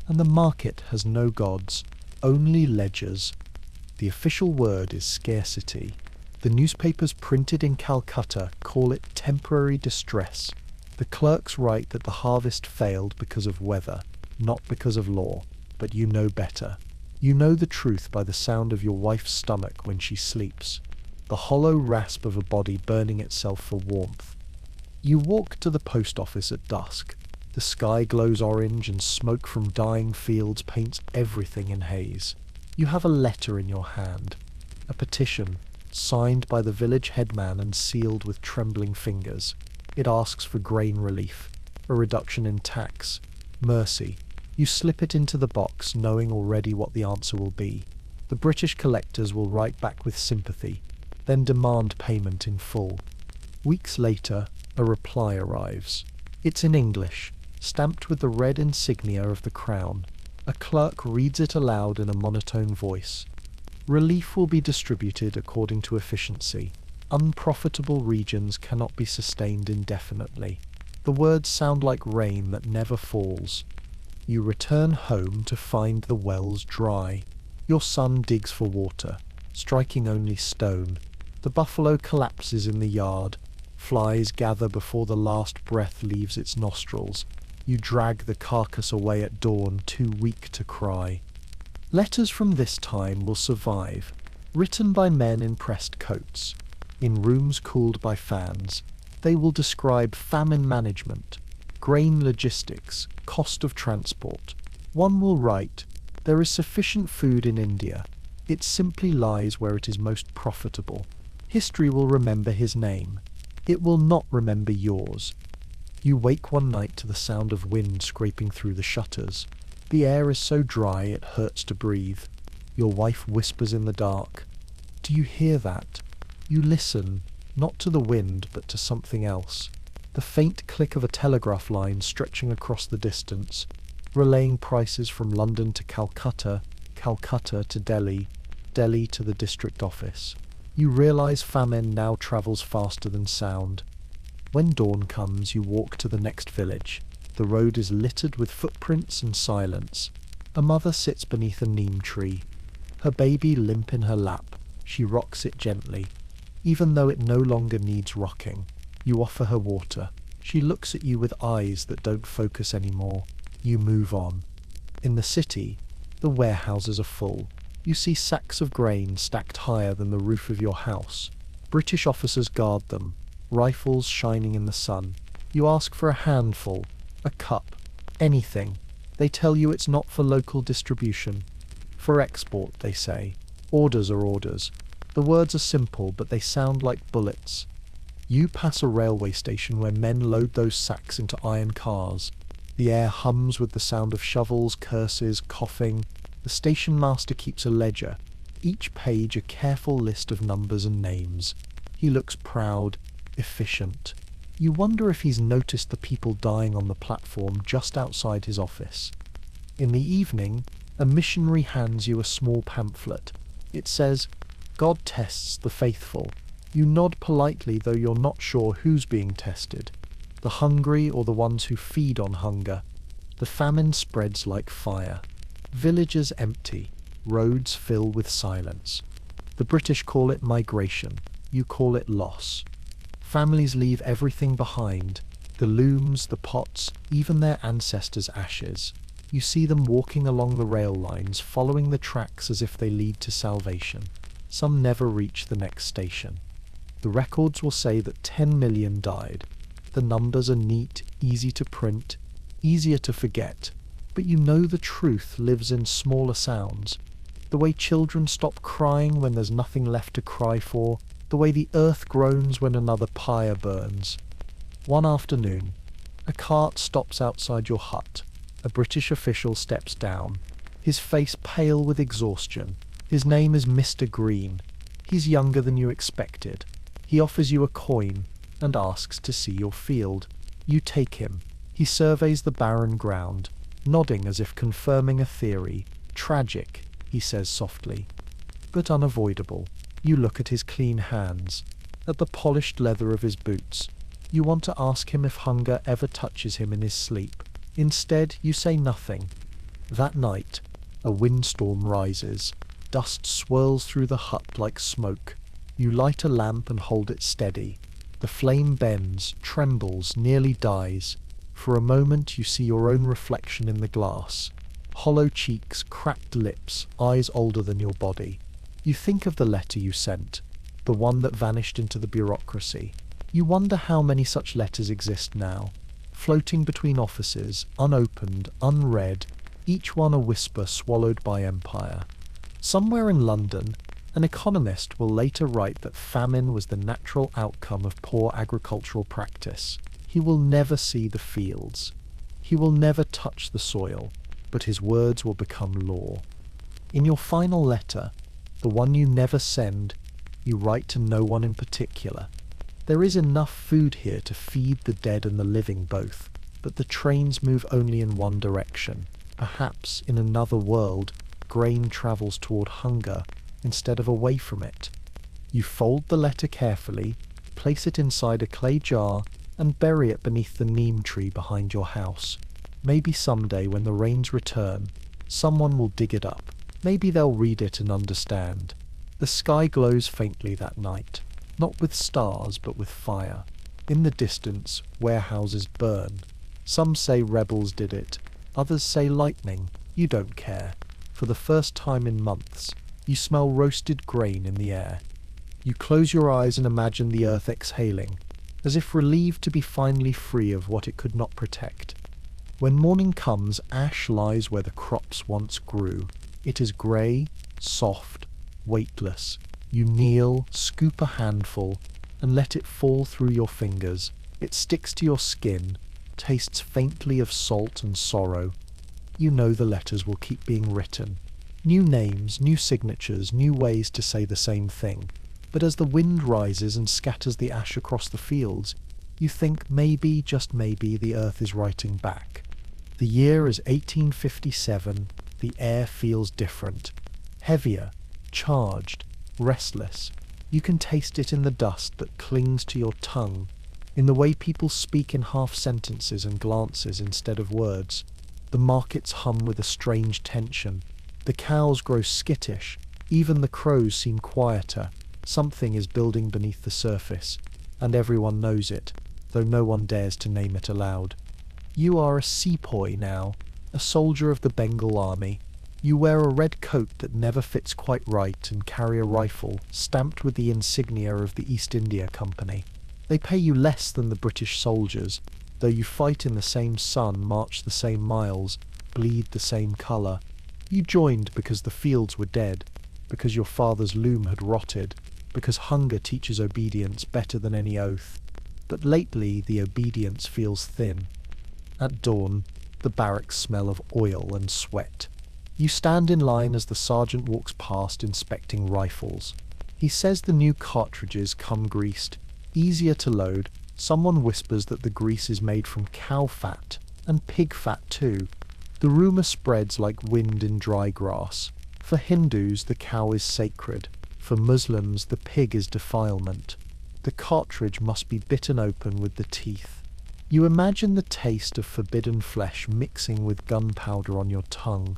And the market has no gods, only ledgers. The official word is scarcity. The newspapers printed in Calcutta call it temporary distress. The clerks write that the harvest failed because of weather, not because of law. But you know better. You know the truth by the sound of your wife's stomach when she sleeps, the hollow rasp of a body burning itself for warmth. You walk to the post office at dusk. The sky glows orange and smoke from dying fields paints everything in haze. You have a letter in your hand, a petition, signed by the village headman and sealed with trembling fingers. It asks for grain relief, a reduction in tax, mercy. You slip it into the box, knowing already what the answer will be. The British collectors will write back with sympathy, then demand payment in full. Weeks later, a reply arrives. It's in English, stamped with the red insignia of the crown. A clerk reads it aloud in a monotone voice. Relief will be distributed according to efficiency. Unprofitable regions cannot be sustained indefinitely. The words sound like rain that never falls. You return home to find the wells dry. Your son digs for water, striking only stone. The buffalo collapses in the yard. Flies gather before the last breath leaves its nostrils. You drag the carcass away at dawn, too weak to cry. Letters from this time will survive, written by men in pressed coats, in rooms cooled by fans. They will describe famine management, grain logistics, cost of transport. One will write, "There is sufficient food in India. It simply lies where it is most profitable." History will remember his name. It will not remember yours. You wake one night to the sound of wind scraping through the shutters. The air is so dry it hurts to breathe. Your wife whispers in the dark. Do you hear that? You listen, not to the wind, but to something else. The faint click of a telegraph line stretching across the distance, relaying prices from London to Calcutta, Calcutta to Delhi, Delhi to the district office. You realize famine now travels faster than sound. When dawn comes, you walk to the next village. The road is littered with footprints and silence. A mother sits beneath a neem tree, her baby limp in her lap. She rocks it gently, even though it no longer needs rocking. You offer her water. She looks at you with eyes that don't focus anymore. You move on. In the city, the warehouses are full. You see sacks of grain stacked higher than the roof of your house. British officers guard them, rifles shining in the sun. You ask for a handful, a cup, anything. They tell you it's not for local distribution. For export, they say. Orders are orders. The words are simple, but they sound like bullets. You pass a railway station where men load those sacks into iron cars. The air hums with the sound of shovels, curses, coughing. The station master keeps a ledger, each page a careful list of numbers and names. He looks proud, efficient. You wonder if he's noticed the people dying on the platform just outside his office. In the evening, a missionary hands you a small pamphlet. It says, "God tests the faithful." You nod politely, though you're not sure who's being tested, the hungry or the ones who feed on hunger. The famine spreads like fire. Villages empty, roads fill with silence. The British call it migration, you call it loss. Families leave everything behind, the looms, the pots, even their ancestors' ashes. You see them walking along the rail lines, following the tracks as if they lead to salvation. Some never reach the next station. The records will say that 10 million died. The numbers are neat, easy to print, easier to forget. But you know the truth lives in smaller sounds. The way children stop crying when there's nothing left to cry for. The way the earth groans when another pyre burns. One afternoon, a cart stops outside your hut. A British official steps down, his face pale with exhaustion. His name is Mr. Green. He's younger than you expected. He offers you a coin and asks to see your field. You take him. He surveys the barren ground, nodding as if confirming a theory. Tragic, he says softly, but unavoidable. You look at his clean hands, at the polished leather of his boots. You want to ask him if hunger ever touches him in his sleep. Instead, you say nothing. That night, a windstorm rises. Dust swirls through the hut like smoke. You light a lamp and hold it steady. The flame bends, trembles, nearly dies. For a moment you see your own reflection in the glass. Hollow cheeks, cracked lips, eyes older than your body. You think of the letter you sent, the one that vanished into the bureaucracy. You wonder how many such letters exist now, floating between offices, unopened, unread, each one a whisper swallowed by empire. Somewhere in London, an economist will later write that famine was the natural outcome of poor agricultural practice. He will never see the fields. He will never touch the soil, but his words will become law. In your final letter, the one you never send, you write to no one in particular. There is enough food here to feed the dead and the living both, but the trains move only in one direction. Perhaps in another world, grain travels toward hunger instead of away from it. You fold the letter carefully, place it inside a clay jar, and bury it beneath the neem tree behind your house. Maybe someday when the rains return, someone will dig it up. Maybe they'll read it and understand. The sky glows faintly that night, not with stars but with fire. In the distance, warehouses burn. Some say rebels did it, others say lightning. You don't care. For the first time in months, you smell roasted grain in the air. You close your eyes and imagine the earth exhaling, as if relieved to be finally free of what it could not protect. When morning comes, ash lies where the crops once grew. It is grey, soft, weightless. You kneel, scoop a handful, and let it fall through your fingers. It sticks to your skin, tastes faintly of salt and sorrow. You know the letters will keep being written. New names, new signatures, new ways to say the same thing. But as the wind rises and scatters the ash across the fields, you think maybe, just maybe, the earth is writing back. The year is 1857. The air feels different. Heavier, charged, restless. You can taste it in the dust that clings to your tongue, in the way people speak in half sentences and glances instead of words. The markets hum with a strange tension. The cows grow skittish. Even the crows seem quieter. Something is building beneath the surface, and everyone knows it, though no one dares to name it aloud. You are a sepoy now, a soldier of the Bengal army. You wear a red coat that never fits quite right and carry a rifle stamped with the insignia of the East India Company. They pay you less than the British soldiers, though you fight in the same sun, march the same miles, bleed the same colour. You joined because the fields were dead, because your father's loom had rotted, because hunger teaches obedience better than any oath. But lately the obedience feels thin. At dawn, the barracks smell of oil and sweat. You stand in line as the sergeant walks past inspecting rifles. He says the new cartridges come greased, easier to load. Someone whispers that the grease is made from cow fat, and pig fat too. The rumour spreads like wind in dry grass. For Hindus, the cow is sacred. For Muslims, the pig is defilement. The cartridge must be bitten open with the teeth. You imagine the taste of forbidden flesh mixing with gunpowder on your tongue.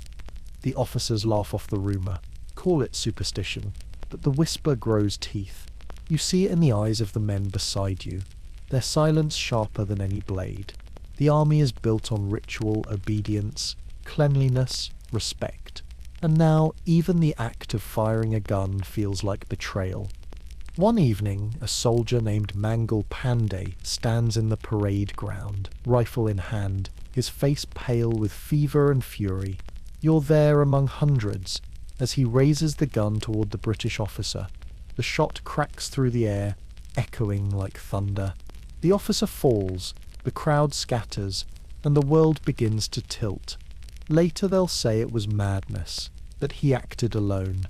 The officers laugh off the rumour, call it superstition, but the whisper grows teeth. You see it in the eyes of the men beside you, their silence sharper than any blade. The army is built on ritual, obedience, cleanliness, respect. And now even the act of firing a gun feels like betrayal. One evening, a soldier named Mangal Pandey stands in the parade ground, rifle in hand, his face pale with fever and fury. You're there among hundreds. As he raises the gun toward the British officer, the shot cracks through the air, echoing like thunder. The officer falls, the crowd scatters, and the world begins to tilt. Later they'll say it was madness, that he acted alone.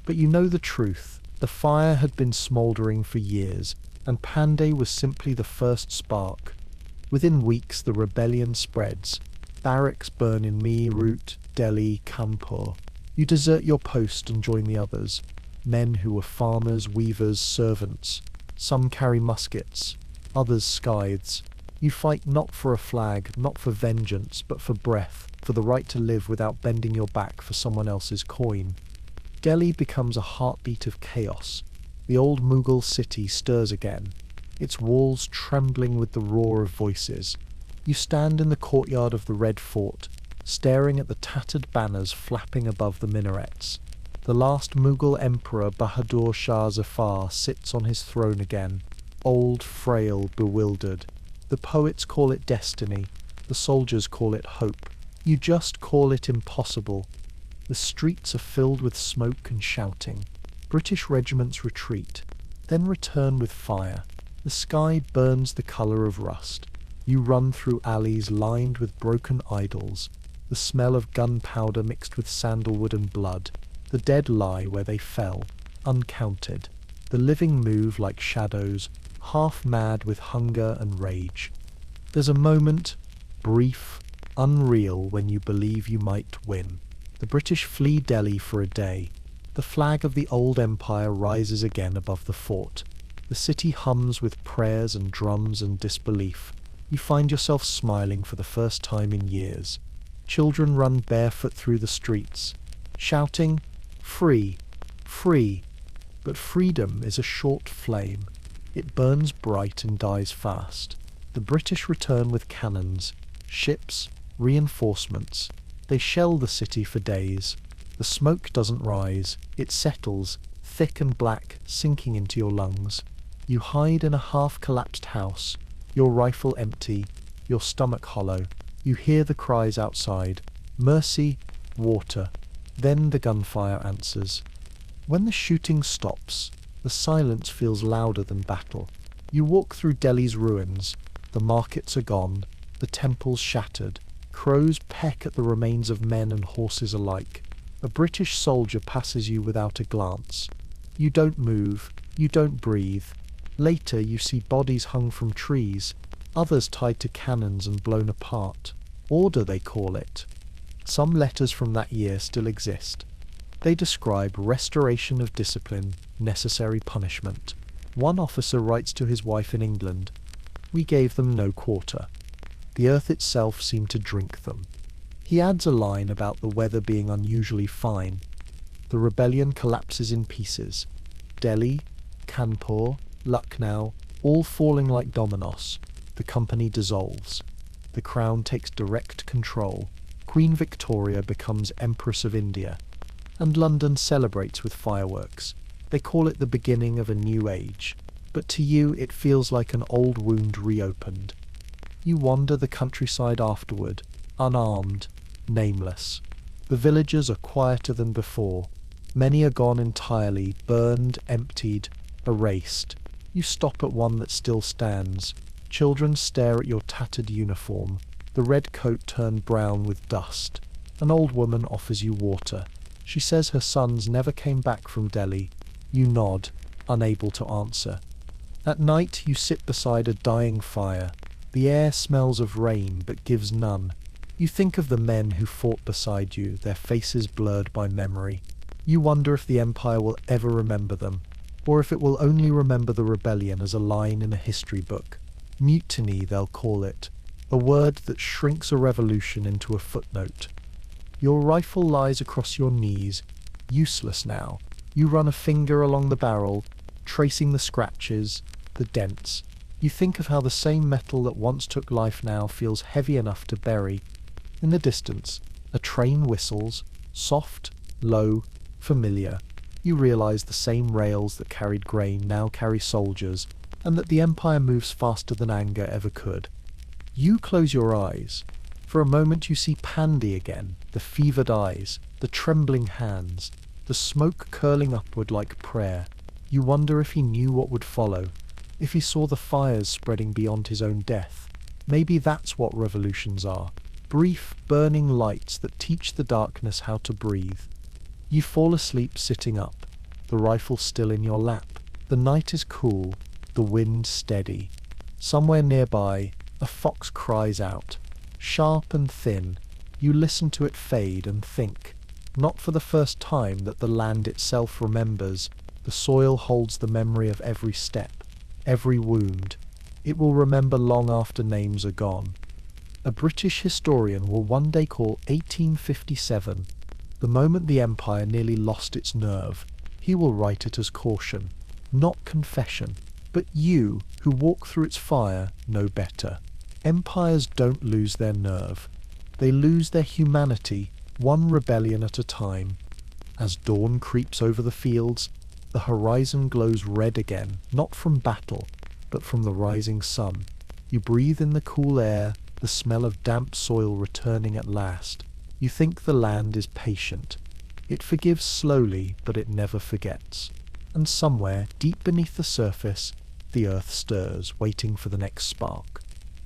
But you know the truth. The fire had been smouldering for years, and Pandey was simply the first spark. Within weeks the rebellion spreads. Barracks burn in Meerut, Delhi, Kanpur. You desert your post and join the others. Men who were farmers, weavers, servants. Some carry muskets, others scythes. You fight not for a flag, not for vengeance, but for breath, for the right to live without bending your back for someone else's coin. Delhi becomes a heartbeat of chaos. The old Mughal city stirs again, its walls trembling with the roar of voices. You stand in the courtyard of the Red Fort, staring at the tattered banners flapping above the minarets. The last Mughal emperor Bahadur Shah Zafar sits on his throne again, old, frail, bewildered. The poets call it destiny, the soldiers call it hope. You just call it impossible. The streets are filled with smoke and shouting. British regiments retreat, then return with fire. The sky burns the colour of rust. You run through alleys lined with broken idols, the smell of gunpowder mixed with sandalwood and blood. The dead lie where they fell, uncounted. The living move like shadows, half mad with hunger and rage. There's a moment, brief, unreal, when you believe you might win. The British flee Delhi for a day. The flag of the old empire rises again above the fort. The city hums with prayers and drums and disbelief. You find yourself smiling for the first time in years. Children run barefoot through the streets, shouting, "Free, free." But freedom is a short flame. It burns bright and dies fast. The British return with cannons, ships, reinforcements. They shell the city for days. The smoke doesn't rise, it settles, thick and black, sinking into your lungs. You hide in a half-collapsed house, your rifle empty, your stomach hollow. You hear the cries outside, mercy, water. Then the gunfire answers. When the shooting stops, the silence feels louder than battle. You walk through Delhi's ruins. The markets are gone, the temples shattered. Crows peck at the remains of men and horses alike. A British soldier passes you without a glance. You don't move, you don't breathe. Later you see bodies hung from trees, others tied to cannons and blown apart. Order, they call it. Some letters from that year still exist. They describe restoration of discipline, necessary punishment. One officer writes to his wife in England, "We gave them no quarter. The earth itself seemed to drink them." He adds a line about the weather being unusually fine. The rebellion collapses in pieces. Delhi, Kanpur, Lucknow, all falling like dominoes. The company dissolves. The crown takes direct control. Queen Victoria becomes Empress of India. And London celebrates with fireworks. They call it the beginning of a new age. But to you it feels like an old wound reopened. You wander the countryside afterward, unarmed, nameless. The villages are quieter than before. Many are gone entirely, burned, emptied, erased. You stop at one that still stands. Children stare at your tattered uniform. The The red coat turned brown with dust. An old woman offers you water. She says her sons never came back from Delhi. You nod, unable to answer. At night you sit beside a dying fire. The air smells of rain but gives none. You think of the men who fought beside you, their faces blurred by memory. You wonder if the Empire will ever remember them, or if it will only remember the rebellion as a line in a history book. Mutiny, they'll call it, a word that shrinks a revolution into a footnote. Your rifle lies across your knees, useless now. You run a finger along the barrel, tracing the scratches, the dents. You think of how the same metal that once took life now feels heavy enough to bury. In the distance, a train whistles, soft, low, familiar. You realize the same rails that carried grain now carry soldiers, and that the Empire moves faster than anger ever could. You close your eyes. For a moment you see Pandy again, the fevered eyes, the trembling hands, the smoke curling upward like prayer. You wonder if he knew what would follow, if he saw the fires spreading beyond his own death. Maybe that's what revolutions are. Brief, burning lights that teach the darkness how to breathe. You fall asleep sitting up, the rifle still in your lap. The night is cool, the wind steady. Somewhere nearby, a fox cries out. Sharp and thin, you listen to it fade and think, not for the first time, that the land itself remembers. The soil holds the memory of every step, every wound. It will remember long after names are gone. A British historian will one day call 1857 the moment the Empire nearly lost its nerve. He will write it as caution, not confession. But you, who walk through its fire, know better. Empires don't lose their nerve. They lose their humanity, one rebellion at a time. As dawn creeps over the fields, the horizon glows red again, not from battle, but from the rising sun. You breathe in the cool air, the smell of damp soil returning at last. You think the land is patient. It forgives slowly, but it never forgets. And somewhere, deep beneath the surface, the earth stirs, waiting for the next spark.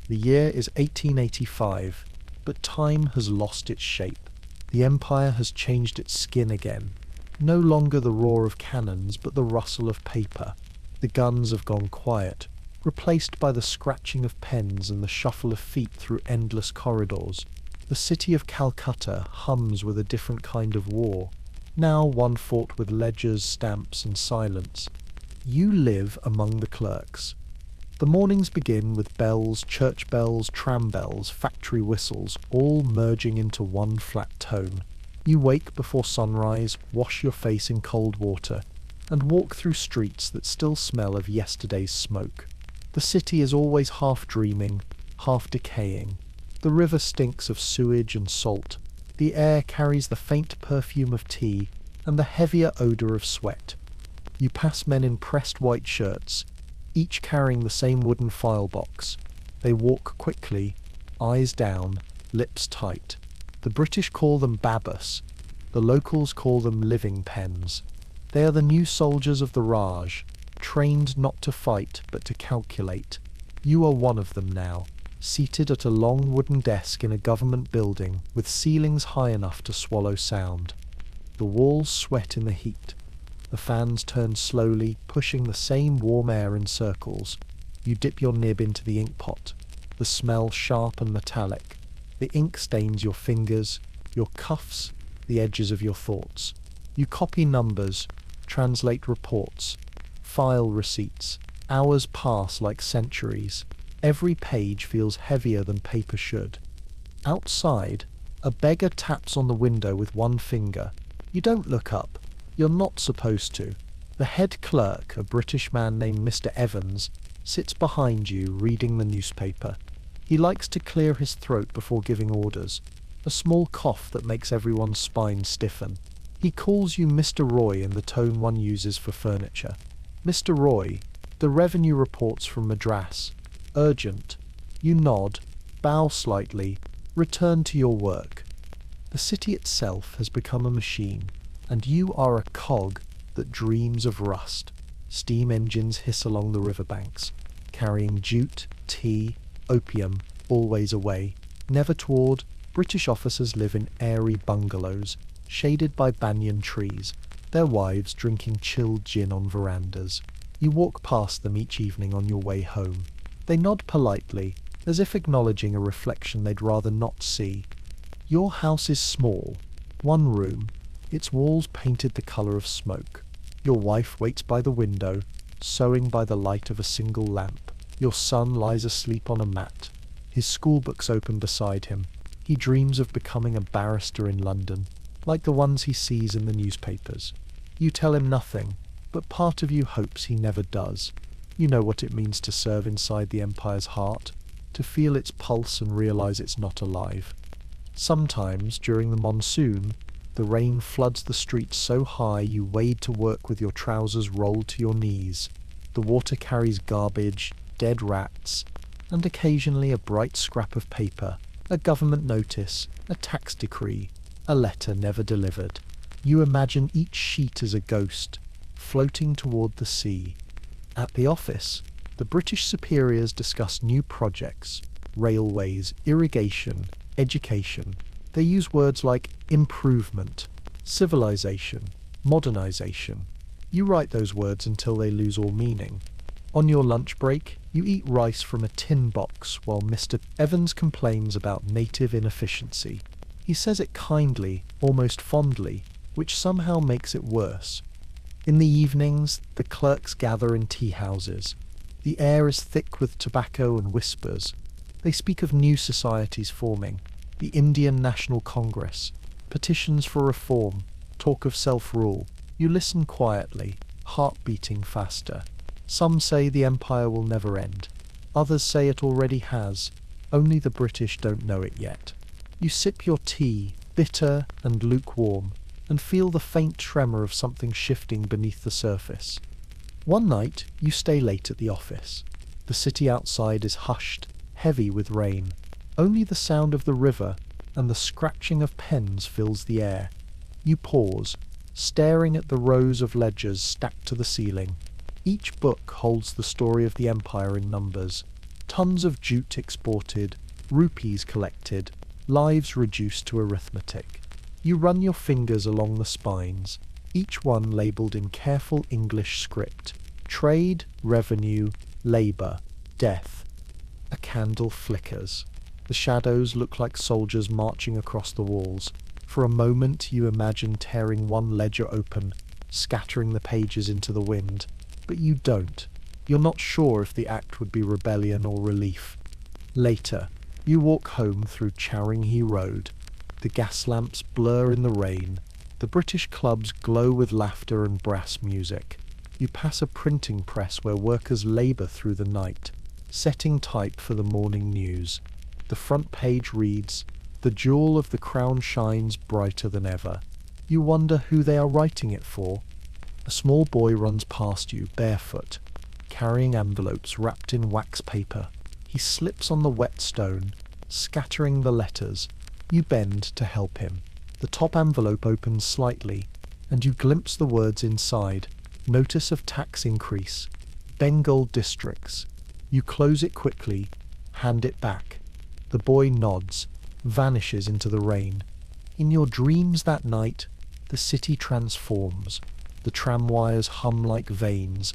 The year is 1885, but time has lost its shape. The Empire has changed its skin again. No longer the roar of cannons, but the rustle of paper. The guns have gone quiet, replaced by the scratching of pens and the shuffle of feet through endless corridors. The city of Calcutta hums with a different kind of war, now one fought with ledgers, stamps, and silence. You live among the clerks. The mornings begin with bells, church bells, tram bells, factory whistles, all merging into one flat tone. You wake before sunrise, wash your face in cold water, and walk through streets that still smell of yesterday's smoke. The city is always half dreaming, half decaying. The river stinks of sewage and salt. The air carries the faint perfume of tea and the heavier odour of sweat. You pass men in pressed white shirts, each carrying the same wooden file box. They walk quickly, eyes down, lips tight. The British call them babus. The locals call them living pens. They are the new soldiers of the Raj, trained not to fight but to calculate. You are one of them now, seated at a long wooden desk in a government building with ceilings high enough to swallow sound. The walls sweat in the heat. The fans turn slowly, pushing the same warm air in circles. You dip your nib into the ink pot. The smell sharp and metallic. The ink stains your fingers, your cuffs, the edges of your thoughts. You copy numbers, translate reports, file receipts. Hours pass like centuries. Every page feels heavier than paper should. Outside, a beggar taps on the window with one finger. You don't look up. You're not supposed to. The head clerk, a British man named Mr. Evans, sits behind you reading the newspaper. He likes to clear his throat before giving orders, a small cough that makes everyone's spine stiffen. He calls you Mr. Roy in the tone one uses for furniture. Mr. Roy, the revenue reports from Madras. Urgent. You nod, bow slightly, return to your work. The city itself has become a machine, and you are a cog that dreams of rust. Steam engines hiss along the riverbanks, carrying jute, tea, opium, always away. Never toward, British officers live in airy bungalows, shaded by banyan trees, their wives drinking chilled gin on verandas. You walk past them each evening on your way home. They nod politely, as if acknowledging a reflection they'd rather not see. Your house is small, one room, its walls painted the colour of smoke. Your wife waits by the window, sewing by the light of a single lamp. Your son lies asleep on a mat, his schoolbooks open beside him. He dreams of becoming a barrister in London, like the ones he sees in the newspapers. You tell him nothing, but part of you hopes he never does. You know what it means to serve inside the Empire's heart, to feel its pulse and realise it's not alive. Sometimes, during the monsoon, the rain floods the streets so high you wade to work with your trousers rolled to your knees. The water carries garbage, dead rats, and occasionally a bright scrap of paper, a government notice, a tax decree, a letter never delivered. You imagine each sheet as a ghost, floating toward the sea. At the office, the British superiors discuss new projects, railways, irrigation, education. They use words like improvement, civilization, modernization. You write those words until they lose all meaning. On your lunch break, you eat rice from a tin box while Mr. Evans complains about native inefficiency. He says it kindly, almost fondly, which somehow makes it worse. In the evenings, the clerks gather in tea houses. The air is thick with tobacco and whispers. They speak of new societies forming, the Indian National Congress, petitions for reform, talk of self-rule. You listen quietly, heart beating faster. Some say the empire will never end. Others say it already has. Only the British don't know it yet. You sip your tea, bitter and lukewarm, and feel the faint tremor of something shifting beneath the surface. One night, you stay late at the office. The city outside is hushed, heavy with rain. Only the sound of the river and the scratching of pens fills the air. You pause, staring at the rows of ledgers stacked to the ceiling. Each book holds the story of the empire in numbers. Tons of jute exported, rupees collected, lives reduced to arithmetic. You run your fingers along the spines, each one labelled in careful English script. Trade, revenue, labour, death. A candle flickers. The shadows look like soldiers marching across the walls. For a moment you imagine tearing one ledger open, scattering the pages into the wind. But you don't. You're not sure if the act would be rebellion or relief. Later, you walk home through Charinghi Road. The gas lamps blur in the rain. The British clubs glow with laughter and brass music. You pass a printing press where workers labour through the night, setting type for the morning news. The front page reads, "The jewel of the crown shines brighter than ever." You wonder who they are writing it for. A small boy runs past you, barefoot, carrying envelopes wrapped in wax paper. He slips on the wet stone, scattering the letters. You bend to help him. The top envelope opens slightly, and you glimpse the words inside. Notice of tax increase. Bengal districts. You close it quickly, hand it back. The boy nods, vanishes into the rain. In your dreams that night, the city transforms. The tram wires hum like veins.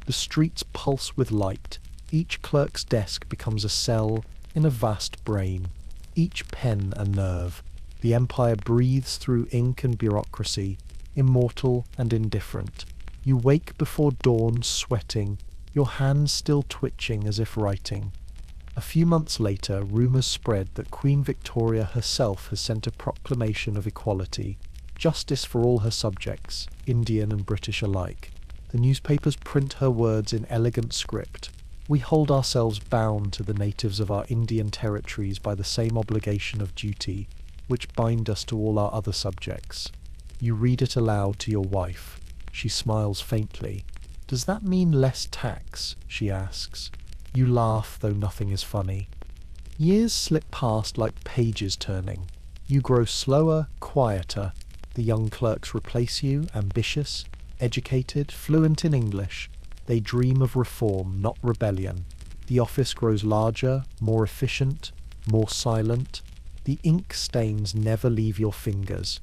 The streets pulse with light. Each clerk's desk becomes a cell in a vast brain. Each pen a nerve. The empire breathes through ink and bureaucracy, immortal and indifferent. You wake before dawn sweating, your hands still twitching as if writing. A few months later, rumours spread that Queen Victoria herself has sent a proclamation of equality, justice for all her subjects, Indian and British alike. The newspapers print her words in elegant script. We hold ourselves bound to the natives of our Indian territories by the same obligation of duty, which bind us to all our other subjects. You read it aloud to your wife. She smiles faintly. "Does that mean less tax?" she asks. You laugh, though nothing is funny. Years slip past like pages turning. You grow slower, quieter. The young clerks replace you, ambitious, educated, fluent in English. They dream of reform, not rebellion. The office grows larger, more efficient. more silent. The ink stains never leave your fingers.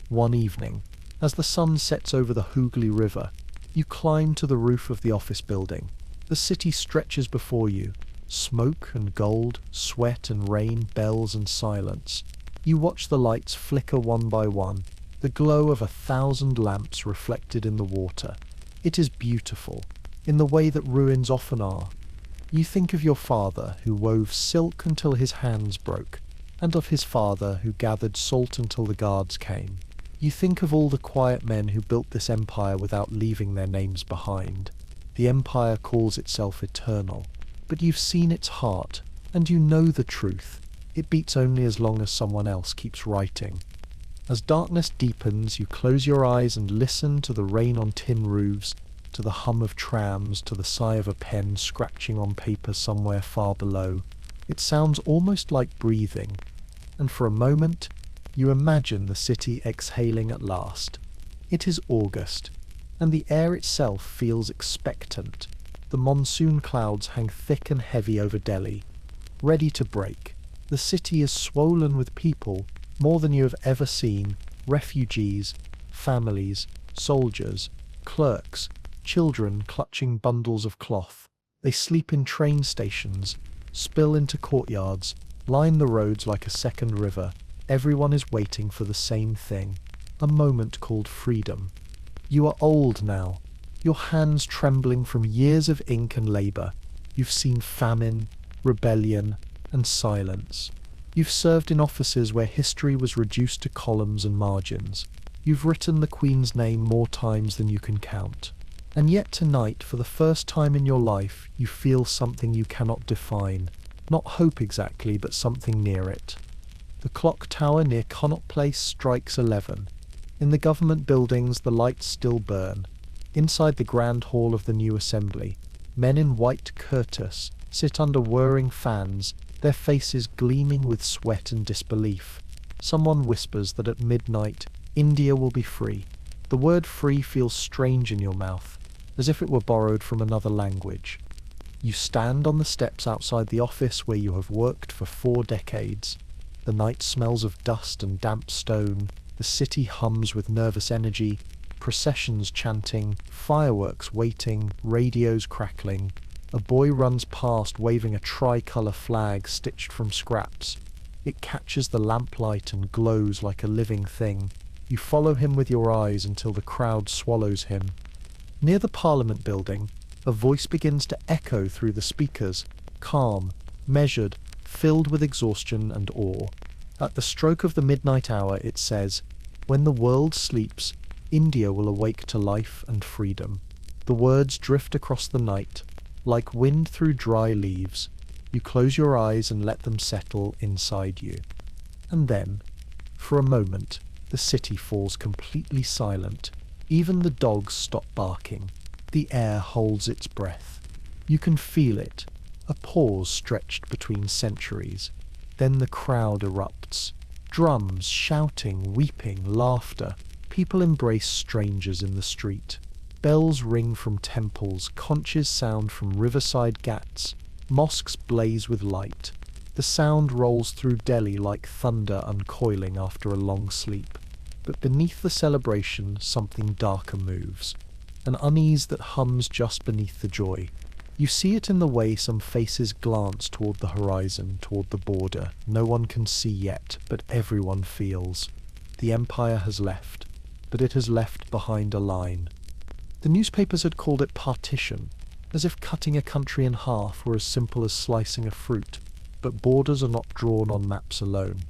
One evening, as the sun sets over the Hooghly River, you climb to the roof of the office building. The city stretches before you. Smoke and gold, sweat and rain, bells and silence. You watch the lights flicker one by one, the glow of 1,000 lamps reflected in the water. It is beautiful, in the way that ruins often are. You think of your father who wove silk until his hands broke, and of his father who gathered salt until the guards came. You think of all the quiet men who built this empire without leaving their names behind. The empire calls itself eternal, but you've seen its heart, and you know the truth. It beats only as long as someone else keeps writing. As darkness deepens, you close your eyes and listen to the rain on tin roofs, to the hum of trams, to the sigh of a pen scratching on paper somewhere far below. It sounds almost like breathing, and for a moment, you imagine the city exhaling at last. It is August, and the air itself feels expectant. The monsoon clouds hang thick and heavy over Delhi, ready to break. The city is swollen with people, more than you have ever seen, refugees, families, soldiers, clerks, children clutching bundles of cloth. They sleep in train stations, spill into courtyards, line the roads like a second river. Everyone is waiting for the same thing, a moment called freedom. You are old now, your hands trembling from years of ink and labour. You've seen famine, rebellion, and silence. You've served in offices where history was reduced to columns and margins. You've written the Queen's name more times than you can count. And yet tonight, for the first time in your life, you feel something you cannot define. Not hope exactly, but something near it. The clock tower near Connaught Place strikes 11. In the government buildings, the lights still burn. Inside the grand hall of the new assembly, men in white kurtas sit under whirring fans, their faces gleaming with sweat and disbelief. Someone whispers that at midnight, India will be free. The word free feels strange in your mouth, as if it were borrowed from another language. You stand on the steps outside the office where you have worked for 4 decades. The night smells of dust and damp stone. The city hums with nervous energy, processions chanting, fireworks waiting, radios crackling. A boy runs past waving a tricolour flag stitched from scraps. It catches the lamplight and glows like a living thing. You follow him with your eyes until the crowd swallows him. Near the Parliament building, a voice begins to echo through the speakers, calm, measured, filled with exhaustion and awe. At the stroke of the midnight hour it says, "When the world sleeps, India will awake to life and freedom." The words drift across the night, like wind through dry leaves. You close your eyes and let them settle inside you. And then, for a moment, the city falls completely silent. Even the dogs stop barking. The air holds its breath. You can feel it, a pause stretched between centuries. Then the crowd erupts. Drums, shouting, weeping, laughter. People embrace strangers in the street. Bells ring from temples, conches sound from riverside ghats. Mosques blaze with light. The sound rolls through Delhi like thunder uncoiling after a long sleep. But beneath the celebration, something darker moves. An unease that hums just beneath the joy. You see it in the way some faces glance toward the horizon, toward the border. No one can see yet, but everyone feels. The empire has left, but it has left behind a line. The newspapers had called it partition, as if cutting a country in half were as simple as slicing a fruit. But borders are not drawn on maps alone.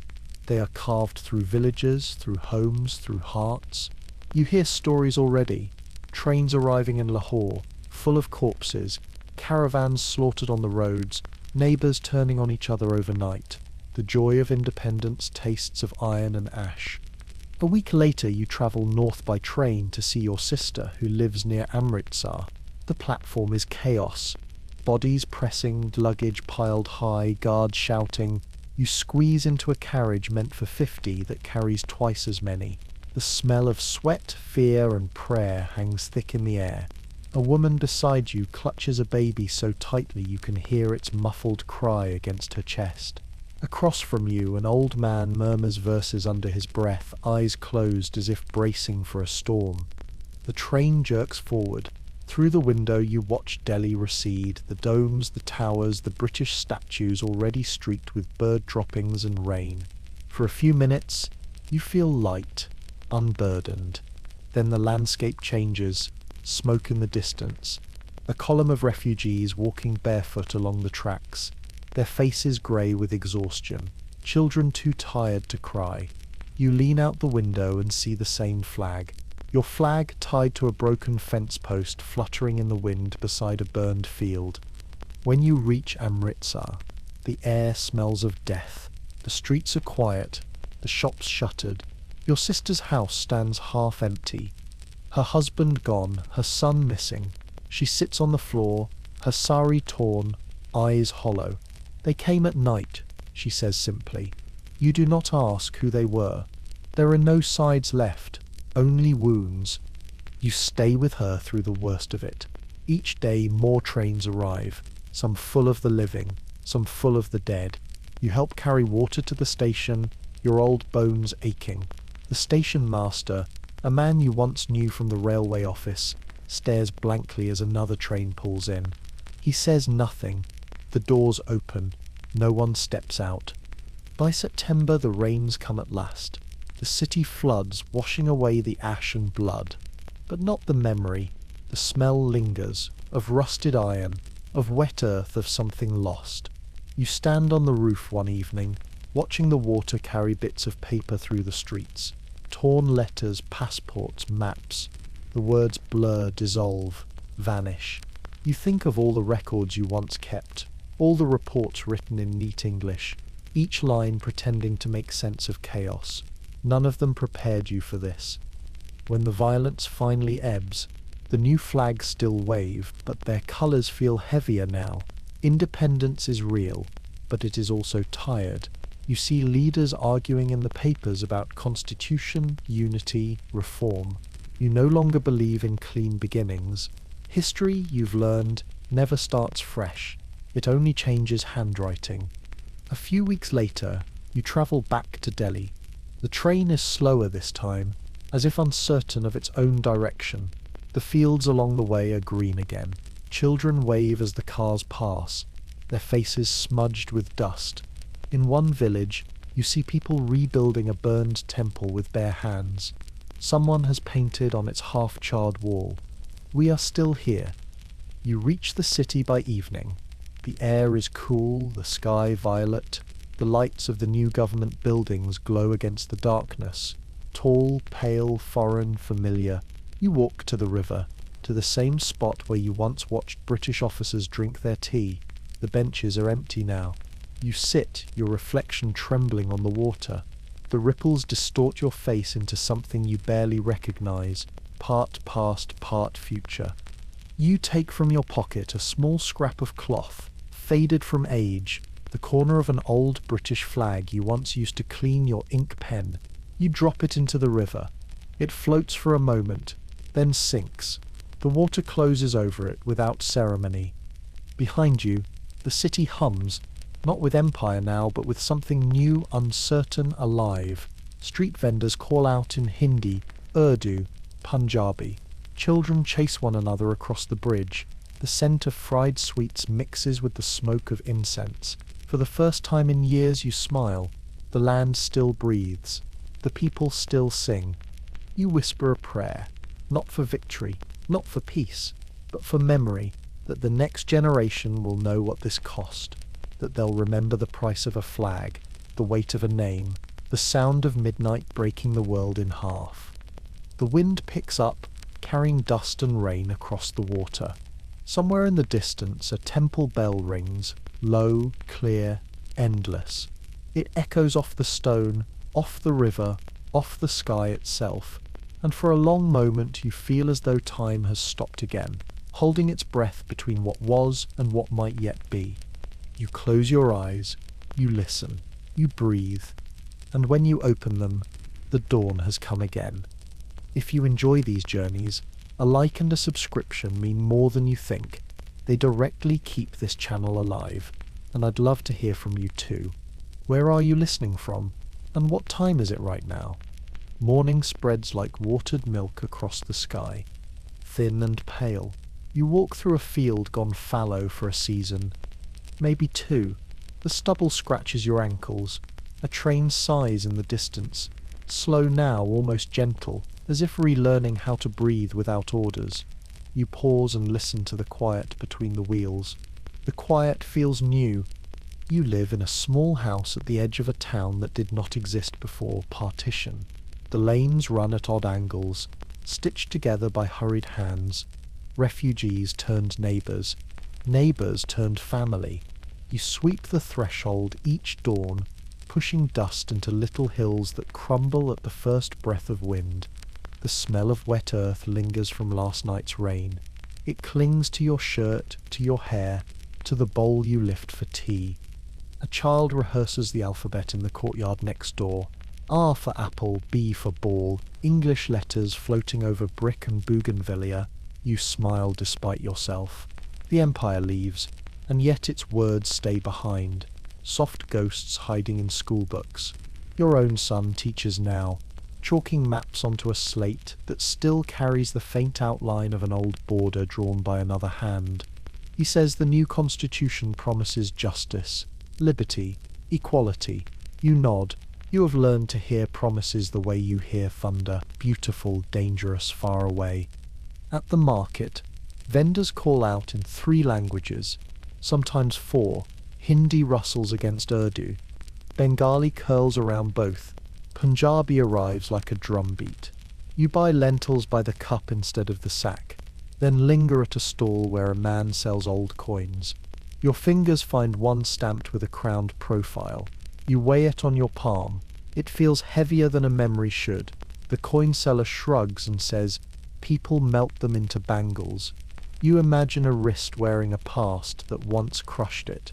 They are carved through villages, through homes, through hearts. You hear stories already. Trains arriving in Lahore, full of corpses, caravans slaughtered on the roads, neighbours turning on each other overnight. The joy of independence tastes of iron and ash. A week later you travel north by train to see your sister who lives near Amritsar. The platform is chaos. Bodies pressing, luggage piled high, guards shouting. You squeeze into a carriage meant for 50 that carries twice as many. The smell of sweat, fear and prayer hangs thick in the air. A woman beside you clutches a baby so tightly you can hear its muffled cry against her chest. Across from you, an old man murmurs verses under his breath, eyes closed as if bracing for a storm. The train jerks forward. Through the window you watch Delhi recede, the domes, the towers, the British statues already streaked with bird droppings and rain. For a few minutes, you feel light, unburdened. Then the landscape changes, smoke in the distance. A column of refugees walking barefoot along the tracks, their faces grey with exhaustion, children too tired to cry. You lean out the window and see the same flag. Your flag tied to a broken fence post fluttering in the wind beside a burned field. When you reach Amritsar, the air smells of death. The streets are quiet, the shops shuttered. Your sister's house stands half empty. Her husband gone, her son missing. She sits on the floor, her sari torn, eyes hollow. They came at night, she says simply. You do not ask who they were. There are no sides left, only wounds. You stay with her through the worst of it. Each day more trains arrive, some full of the living, some full of the dead. You help carry water to the station, your old bones aching. The station master, a man you once knew from the railway office, stares blankly as another train pulls in. He says nothing. The doors open. No one steps out. By September the rains come at last. The city floods, washing away the ash and blood. But not the memory. The smell lingers, of rusted iron, of wet earth, of something lost. You stand on the roof one evening, watching the water carry bits of paper through the streets. Torn letters, passports, maps. The words blur, dissolve, vanish. You think of all the records you once kept, all the reports written in neat English, each line pretending to make sense of chaos. None of them prepared you for this. When the violence finally ebbs, the new flags still wave, but their colours feel heavier now. Independence is real, but it is also tired. You see leaders arguing in the papers about constitution, unity, reform. You no longer believe in clean beginnings. History, you've learned, never starts fresh. It only changes handwriting. A few weeks later, you travel back to Delhi. The train is slower this time, as if uncertain of its own direction. The fields along the way are green again. Children wave as the cars pass, their faces smudged with dust. In one village, you see people rebuilding a burned temple with bare hands. Someone has painted on its half-charred wall, "We are still here." You reach the city by evening. The air is cool, the sky violet. The lights of the new government buildings glow against the darkness. Tall, pale, foreign, familiar. You walk to the river, to the same spot where you once watched British officers drink their tea. The benches are empty now. You sit, your reflection trembling on the water. The ripples distort your face into something you barely recognize, part past, part future. You take from your pocket a small scrap of cloth, faded from age, the corner of an old British flag you once used to clean your ink pen. You drop it into the river. It floats for a moment, then sinks. The water closes over it without ceremony. Behind you, the city hums, not with empire now, but with something new, uncertain, alive. Street vendors call out in Hindi, Urdu, Punjabi. Children chase one another across the bridge. The scent of fried sweets mixes with the smoke of incense. For the first time in years you smile. The land still breathes. The people still sing. You whisper a prayer, not for victory, not for peace, but for memory, that the next generation will know what this cost, that they'll remember the price of a flag, the weight of a name, the sound of midnight breaking the world in half. The wind picks up, carrying dust and rain across the water. Somewhere in the distance a temple bell rings, low, clear, endless. It echoes off the stone, off the river, off the sky itself, and for a long moment you feel as though time has stopped again, holding its breath between what was and what might yet be. You close your eyes, you listen, you breathe, and when you open them, the dawn has come again. If you enjoy these journeys, a like and a subscription mean more than you think. They directly keep this channel alive, and I'd love to hear from you too. Where are you listening from? And what time is it right now? Morning spreads like watered milk across the sky, thin and pale. You walk through a field gone fallow for a season, maybe two. The stubble scratches your ankles. A train sighs in the distance, slow now, almost gentle, as if relearning how to breathe without orders. You pause and listen to the quiet between the wheels. The quiet feels new. You live in a small house at the edge of a town that did not exist before partition. The lanes run at odd angles, stitched together by hurried hands. Refugees turned neighbours. Neighbours turned family. You sweep the threshold each dawn, pushing dust into little hills that crumble at the first breath of wind. The smell of wet earth lingers from last night's rain. It clings to your shirt, to your hair, to the bowl you lift for tea. A child rehearses the alphabet in the courtyard next door. R for apple, B for ball, English letters floating over brick and bougainvillea. You smile despite yourself. The empire leaves, and yet its words stay behind, soft ghosts hiding in schoolbooks. Your own son teaches now, chalking maps onto a slate that still carries the faint outline of an old border drawn by another hand. He says the new constitution promises justice, liberty, equality. You nod. You have learned to hear promises the way you hear thunder, beautiful, dangerous, far away. At the market, vendors call out in 3 languages, sometimes 4. Hindi rustles against Urdu. Bengali curls around both. Punjabi arrives like a drumbeat. You buy lentils by the cup instead of the sack, then linger at a stall where a man sells old coins. Your fingers find one stamped with a crowned profile. You weigh it on your palm. It feels heavier than a memory should. The coin seller shrugs and says, "People melt them into bangles." You imagine a wrist wearing a past that once crushed it.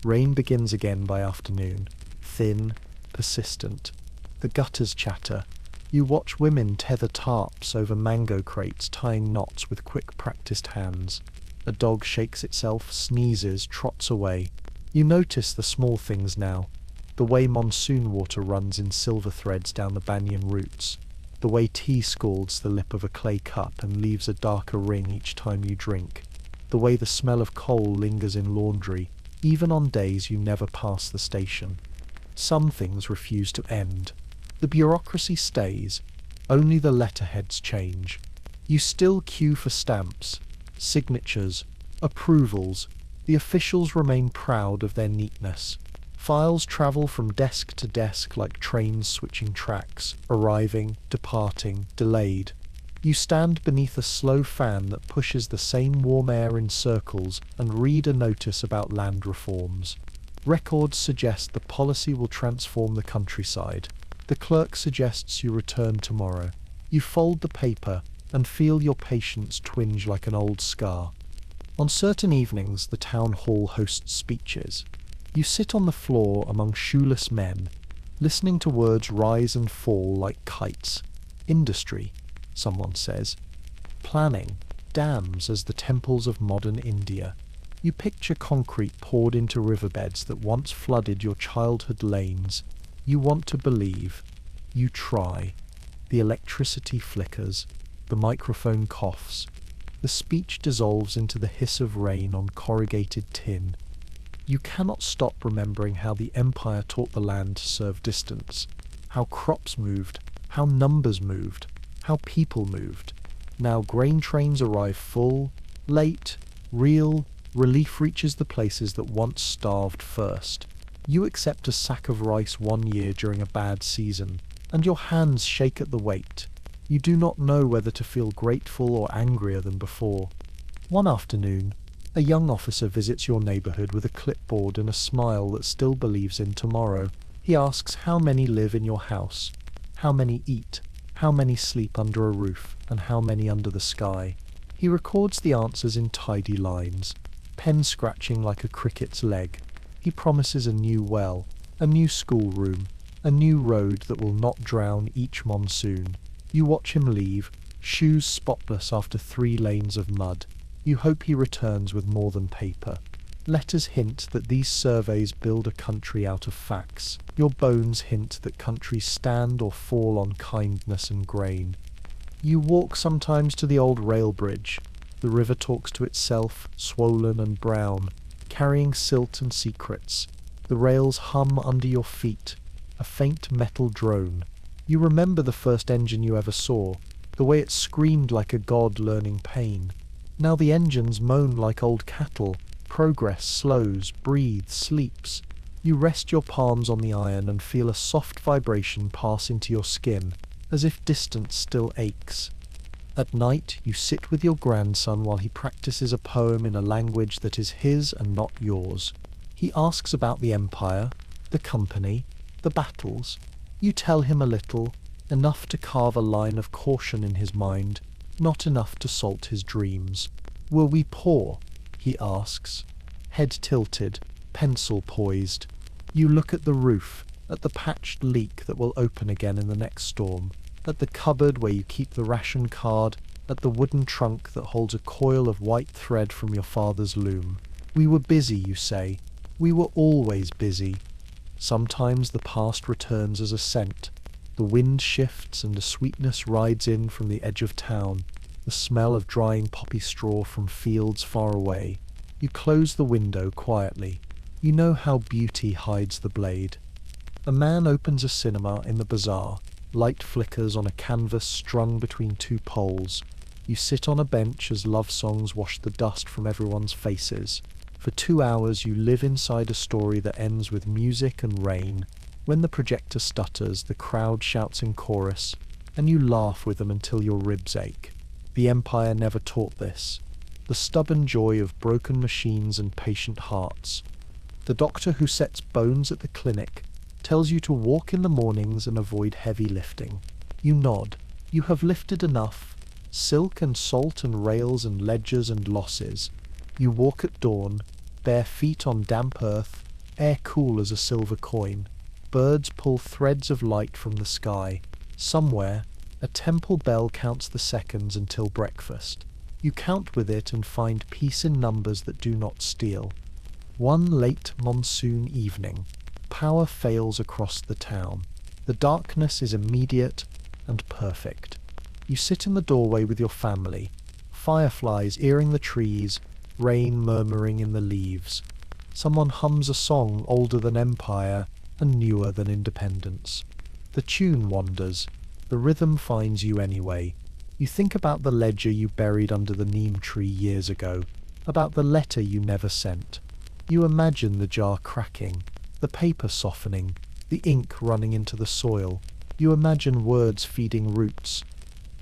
Rain begins again by afternoon, thin, persistent. The gutters chatter. You watch women tether tarps over mango crates, tying knots with quick practiced hands. A dog shakes itself, sneezes, trots away. You notice the small things now. The way monsoon water runs in silver threads down the banyan roots. The way tea scalds the lip of a clay cup and leaves a darker ring each time you drink. The way the smell of coal lingers in laundry, even on days you never pass the station. Some things refuse to end. The bureaucracy stays. Only the letterheads change. You still queue for stamps, signatures, approvals. The officials remain proud of their neatness. Files travel from desk to desk like trains switching tracks, arriving, departing, delayed. You stand beneath a slow fan that pushes the same warm air in circles and read a notice about land reforms. Records suggest the policy will transform the countryside. The clerk suggests you return tomorrow. You fold the paper and feel your patience twinge like an old scar. On certain evenings, the town hall hosts speeches. You sit on the floor among shoeless men, listening to words rise and fall like kites. Industry, someone says. Planning, dams as the temples of modern India. You picture concrete poured into riverbeds that once flooded your childhood lanes. You want to believe. You try. The electricity flickers. The microphone coughs. The speech dissolves into the hiss of rain on corrugated tin. You cannot stop remembering how the empire taught the land to serve distance, how crops moved, how numbers moved, how people moved. Now grain trains arrive full, late, real, relief reaches the places that once starved first. You accept a sack of rice one year during a bad season, and your hands shake at the weight. You do not know whether to feel grateful or angrier than before. One afternoon, a young officer visits your neighborhood with a clipboard and a smile that still believes in tomorrow. He asks how many live in your house, how many eat, how many sleep under a roof, and how many under the sky. He records the answers in tidy lines, pen scratching like a cricket's leg. He promises a new well, a new schoolroom, a new road that will not drown each monsoon. You watch him leave, shoes spotless after 3 lanes of mud. You hope he returns with more than paper. Letters hint that these surveys build a country out of facts. Your bones hint that countries stand or fall on kindness and grain. You walk sometimes to the old rail bridge. The river talks to itself, swollen and brown, carrying silt and secrets. The rails hum under your feet, a faint metal drone. You remember the first engine you ever saw, the way it screamed like a god learning pain. Now the engines moan like old cattle. Progress slows, breathes, sleeps. You rest your palms on the iron and feel a soft vibration pass into your skin, as if distance still aches. At night, you sit with your grandson while he practices a poem in a language that is his and not yours. He asks about the empire, the company, the battles. You tell him a little, enough to carve a line of caution in his mind, not enough to salt his dreams. Were we poor? He asks, head tilted, pencil poised. You look at the roof, at the patched leak that will open again in the next storm, at the cupboard where you keep the ration card, at the wooden trunk that holds a coil of white thread from your father's loom. We were busy, you say. We were always busy. Sometimes the past returns as a scent. The wind shifts and a sweetness rides in from the edge of town, the smell of drying poppy straw from fields far away. You close the window quietly. You know how beauty hides the blade. A man opens a cinema in the bazaar. Light flickers on a canvas strung between two poles. You sit on a bench as love songs wash the dust from everyone's faces. For 2 hours you live inside a story that ends with music and rain. When the projector stutters, the crowd shouts in chorus, and you laugh with them until your ribs ache. The Empire never taught this. The stubborn joy of broken machines and patient hearts. The doctor who sets bones at the clinic tells you to walk in the mornings and avoid heavy lifting. You nod. You have lifted enough. Silk and salt and rails and ledgers and losses. You walk at dawn, bare feet on damp earth, air cool as a silver coin. Birds pull threads of light from the sky. Somewhere, a temple bell counts the seconds until breakfast. You count with it and find peace in numbers that do not steal. One late monsoon evening, power fails across the town. The darkness is immediate and perfect. You sit in the doorway with your family, fireflies earring the trees, rain murmuring in the leaves. Someone hums a song older than empire and newer than independence. The tune wanders. The rhythm finds you anyway. You think about the ledger you buried under the neem tree years ago, about the letter you never sent. You imagine the jar cracking, the paper softening, the ink running into the soil. You imagine words feeding roots.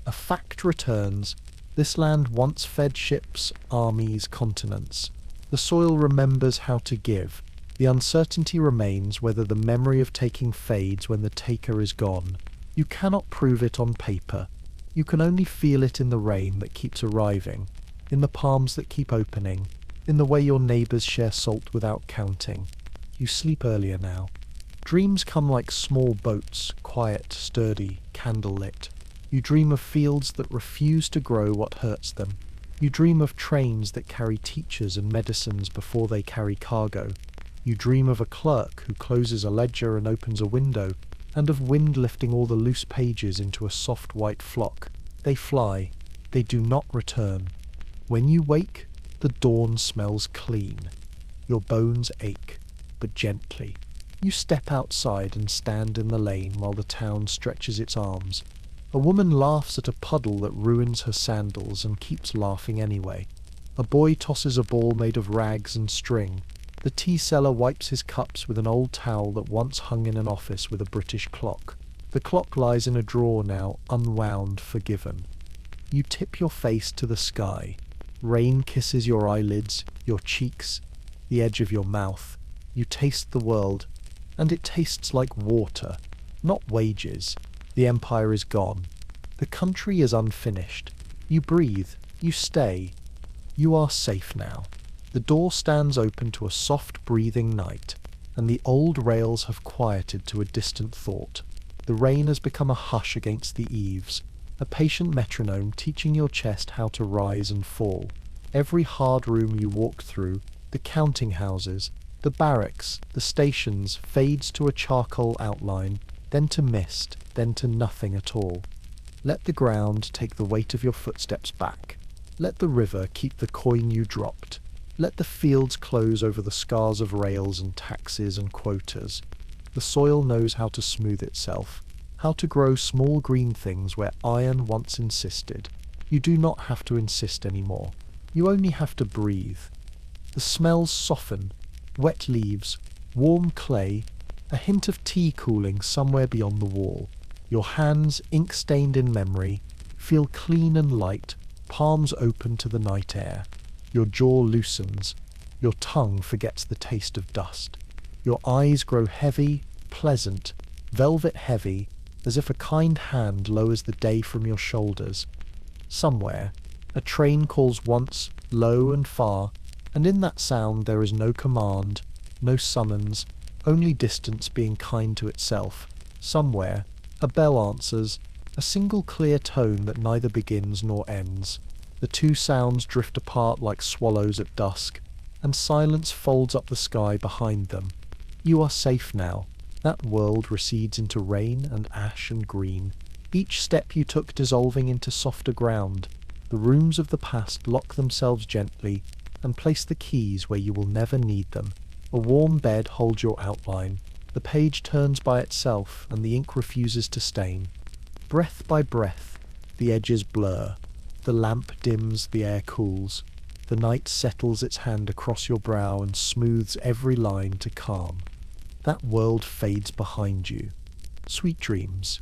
A fact returns. This land once fed ships, armies, continents. The soil remembers how to give. The uncertainty remains whether the memory of taking fades when the taker is gone. You cannot prove it on paper. You can only feel it in the rain that keeps arriving, in the palms that keep opening, in the way your neighbours share salt without counting. You sleep earlier now. Dreams come like small boats, quiet, sturdy, candle-lit. You dream of fields that refuse to grow what hurts them. You dream of trains that carry teachers and medicines before they carry cargo. You dream of a clerk who closes a ledger and opens a window, and of wind lifting all the loose pages into a soft white flock. They fly. They do not return. When you wake, the dawn smells clean. Your bones ache, but gently. You step outside and stand in the lane while the town stretches its arms. A woman laughs at a puddle that ruins her sandals and keeps laughing anyway. A boy tosses a ball made of rags and string. The tea seller wipes his cups with an old towel that once hung in an office with a British clock. The clock lies in a drawer now, unwound, forgiven. You tip your face to the sky. Rain kisses your eyelids, your cheeks, the edge of your mouth. You taste the world, and it tastes like water, not wages. The empire is gone. The country is unfinished. You breathe. You stay. You are safe now. The door stands open to a soft breathing night, and the old rails have quieted to a distant thought. The rain has become a hush against the eaves, a patient metronome teaching your chest how to rise and fall. Every hard room you walk through, The counting houses, the barracks, the stations fades to a charcoal outline, then to mist, then to nothing at all. Let the ground take the weight of your footsteps back. Let the river keep the coin you dropped. Let the fields close over the scars of rails and taxes and quotas. The soil knows how to smooth itself, how to grow small green things where iron once insisted. You do not have to insist anymore. You only have to breathe. The smells soften. Wet leaves, warm clay, a hint of tea cooling somewhere beyond the wall. Your hands, ink-stained in memory, feel clean and light, palms open to the night air. Your jaw loosens. Your tongue forgets the taste of dust. Your eyes grow heavy, pleasant, velvet heavy, as if a kind hand lowers the day from your shoulders. Somewhere, a train calls once, low and far, and in that sound there is no command, no summons, only distance being kind to itself. Somewhere, a bell answers, a single clear tone that neither begins nor ends. The two sounds drift apart like swallows at dusk, and silence folds up the sky behind them. You are safe now. That world recedes into rain and ash and green, each step you took dissolving into softer ground. The rooms of the past lock themselves gently and place the keys where you will never need them. A warm bed holds your outline. The page turns by itself and the ink refuses to stain. Breath by breath, the edges blur. The lamp dims, the air cools. The night settles its hand across your brow and smooths every line to calm. That world fades behind you. Sweet dreams.